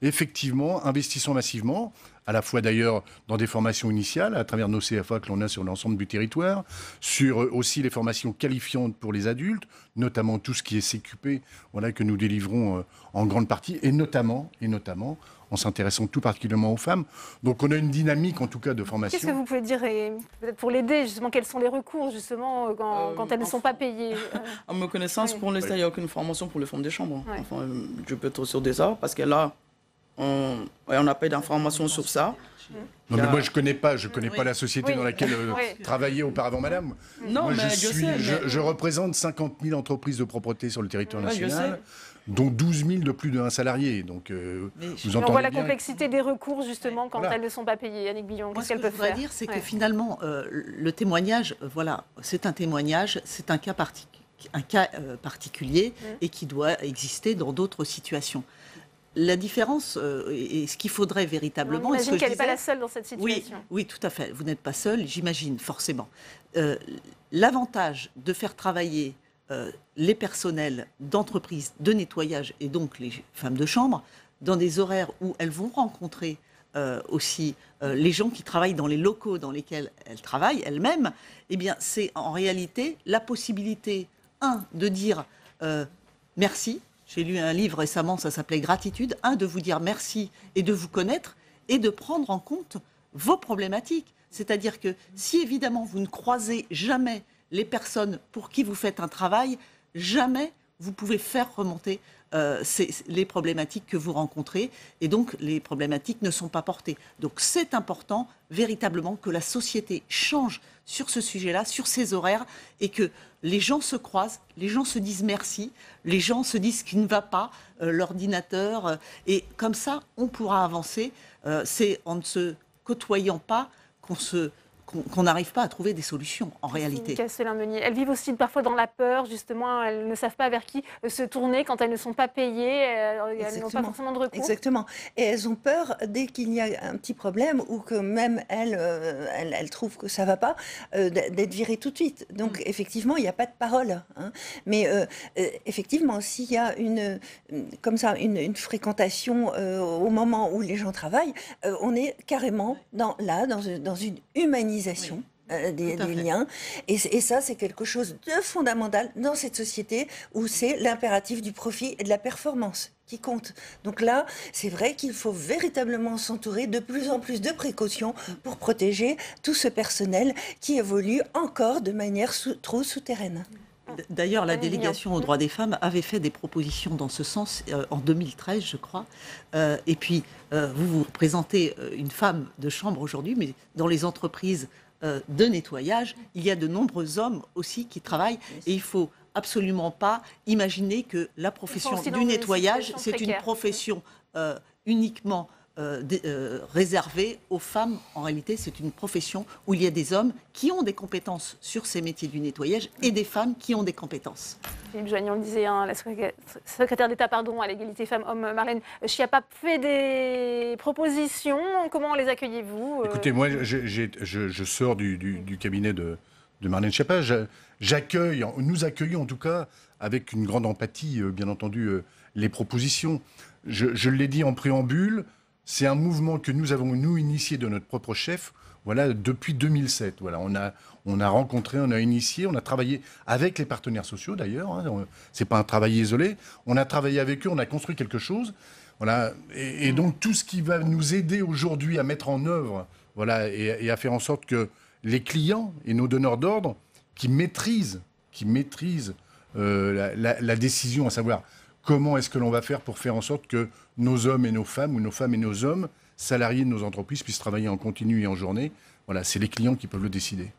effectivement, investissant massivement, à la fois d'ailleurs dans des formations initiales, à travers nos CFA que l'on a sur l'ensemble du territoire, sur aussi les formations qualifiantes pour les adultes, notamment tout ce qui est CQP, voilà, que nous délivrons en grande partie, et notamment en s'intéressant tout particulièrement aux femmes. Donc on a une dynamique en tout cas de formation. Qu'est-ce que vous pouvez dire, peut-être pour l'aider, justement, quels sont les recours justement quand elles ne sont pas payées À ma connaissance, pour l'instant, il n'y a aucune formation pour les femmes de chambre. Ouais. Enfin, je peux être sûr de ça, parce que là, on n'a pas d'informations sur ça. Non, mais moi, je connais pas la société dans laquelle travaillait auparavant madame. Non, moi, mais je représente 50 000 entreprises de propreté sur le territoire national, dont 12 000 de plus de 1 salarié. Donc, vous entendez on voit la bien complexité des recours, justement, quand elles ne sont pas payées. Annick Billon, qu'est-ce qu'elles peuvent faire? Ce que je voudrais dire, c'est que finalement, le témoignage, voilà, c'est un témoignage, c'est un cas particulier et qui doit exister dans d'autres situations. La différence, et ce qu'il faudrait véritablement... J'imagine qu'elle n'est pas la seule dans cette situation. Oui, tout à fait. Vous n'êtes pas seule, j'imagine, forcément. L'avantage de faire travailler les personnels d'entreprises de nettoyage et donc les femmes de chambre dans des horaires où elles vont rencontrer aussi les gens qui travaillent dans les locaux dans lesquels elles travaillent elles-mêmes, eh bien, c'est en réalité la possibilité, de dire merci. J'ai lu un livre récemment, ça s'appelait Gratitude. De vous dire merci et de vous connaître et de prendre en compte vos problématiques. C'est-à-dire que si évidemment vous ne croisez jamais les personnes pour qui vous faites un travail, jamais vous pouvez faire remonter les problématiques que vous rencontrez et donc les problématiques ne sont pas portées. Donc c'est important véritablement que la société change sur ce sujet-là, sur ces horaires et que les gens se croisent, les gens se disent merci, les gens se disent ce qui ne va pas, l'ordinateur et comme ça on pourra avancer. C'est en ne se côtoyant pas qu'on n'arrive pas à trouver des solutions, en réalité. Castelin-Meunier. Elles vivent aussi parfois dans la peur, justement. Elles ne savent pas vers qui se tourner quand elles ne sont pas payées. Elles n'ont pas forcément de recours. Exactement. Et elles ont peur, dès qu'il y a un petit problème, ou que même elles trouvent que ça ne va pas, d'être virées tout de suite. Donc, effectivement, il n'y a pas de parole. Hein. Mais effectivement, s'il y a une fréquentation au moment où les gens travaillent, on est carrément dans une humanisation des liens. Et ça, c'est quelque chose de fondamental dans cette société où c'est l'impératif du profit et de la performance qui compte. Donc là, c'est vrai qu'il faut véritablement s'entourer de plus en plus de précautions pour protéger tout ce personnel qui évolue encore de manière trop souterraine. D'ailleurs, la délégation aux droits des femmes avait fait des propositions dans ce sens en 2013, je crois. Et puis, vous représentez une femme de chambre aujourd'hui, mais dans les entreprises de nettoyage, il y a de nombreux hommes aussi qui travaillent. Et il ne faut absolument pas imaginer que la profession du nettoyage, c'est une profession uniquement réservée aux femmes. En réalité, c'est une profession où il y a des hommes qui ont des compétences sur ces métiers du nettoyage et des femmes qui ont des compétences. Philippe Joignon le disait, la secrétaire d'État à l'égalité femmes-hommes, Marlène Schiappa, fait des propositions. Comment les accueillez-vous Écoutez, moi, je sors du cabinet de Marlène Schiappa. Nous accueillons en tout cas avec une grande empathie, bien entendu, les propositions. Je l'ai dit en préambule, c'est un mouvement que nous avons, initié de notre propre chef, voilà, depuis 2007. Voilà, on a rencontré, on a initié, on a travaillé avec les partenaires sociaux d'ailleurs, hein, c'est pas un travail isolé, on a travaillé avec eux, on a construit quelque chose. Voilà, et donc tout ce qui va nous aider aujourd'hui à mettre en œuvre, voilà, et à faire en sorte que les clients et nos donneurs d'ordre qui maîtrisent la décision, à savoir comment est-ce que l'on va faire pour faire en sorte que nos hommes et nos femmes, ou nos femmes et nos hommes, salariés de nos entreprises, puissent travailler en continu et en journée. Voilà, c'est les clients qui peuvent le décider.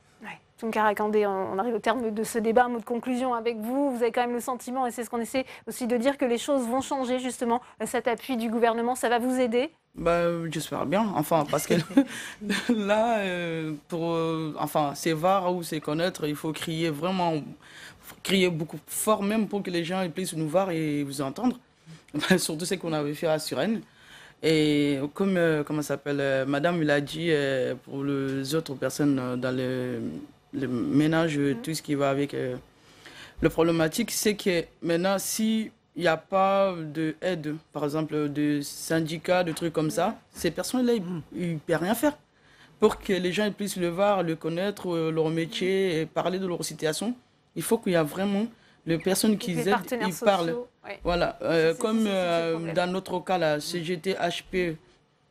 Tounkara Kandé, on arrive au terme de ce débat. Un mot de conclusion avec vous. Vous avez quand même le sentiment, et c'est ce qu'on essaie aussi de dire, que les choses vont changer, justement. Cet appui du gouvernement, ça va vous aider? J'espère bien, parce que là, pour c'est voir ou c'est connaître, il faut crier beaucoup fort, même pour que les gens puissent nous voir et vous entendre. Surtout ce qu'on avait fait à Suresnes. Et comme madame l'a dit, pour les autres personnes dans le ménage, tout ce qui va avec le problématique, c'est que maintenant, si il n'y a pas d'aide, par exemple, de syndicats, de trucs comme ça. Ces personnes-là, ils ne peuvent rien faire. Pour que les gens puissent le voir, le connaître, leur métier, et parler de leur situation, il faut qu'il y ait vraiment les personnes qui aident, ils parlent. Ouais. Voilà, comme dans notre cas, la CGT-HP,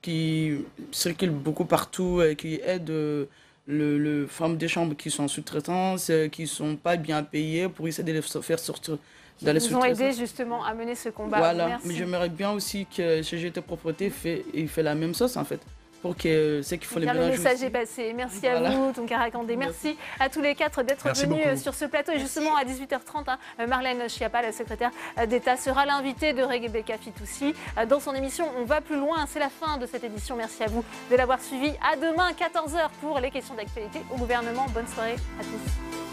qui circule beaucoup partout et qui aide les femmes de chambre qui sont en sous-traitance, qui ne sont pas bien payées pour essayer de les faire sortir. Ils nous ont aidés justement à mener ce combat. Voilà, merci. mais j'aimerais bien aussi que CGT Propreté fait la même chose en fait. Pour que c'est qu'il faut les mélanger. Le message est passé. Merci à vous, Tounkara Kandé. Merci à tous les quatre d'être venus sur ce plateau. Et justement, à 18h30, Marlène Schiappa, la secrétaire d'État, sera l'invitée de Rebecca Fitoussi dans son émission On va plus loin. C'est la fin de cette édition. Merci à vous de l'avoir suivi. À demain, 14h, pour les questions d'actualité au gouvernement. Bonne soirée à tous.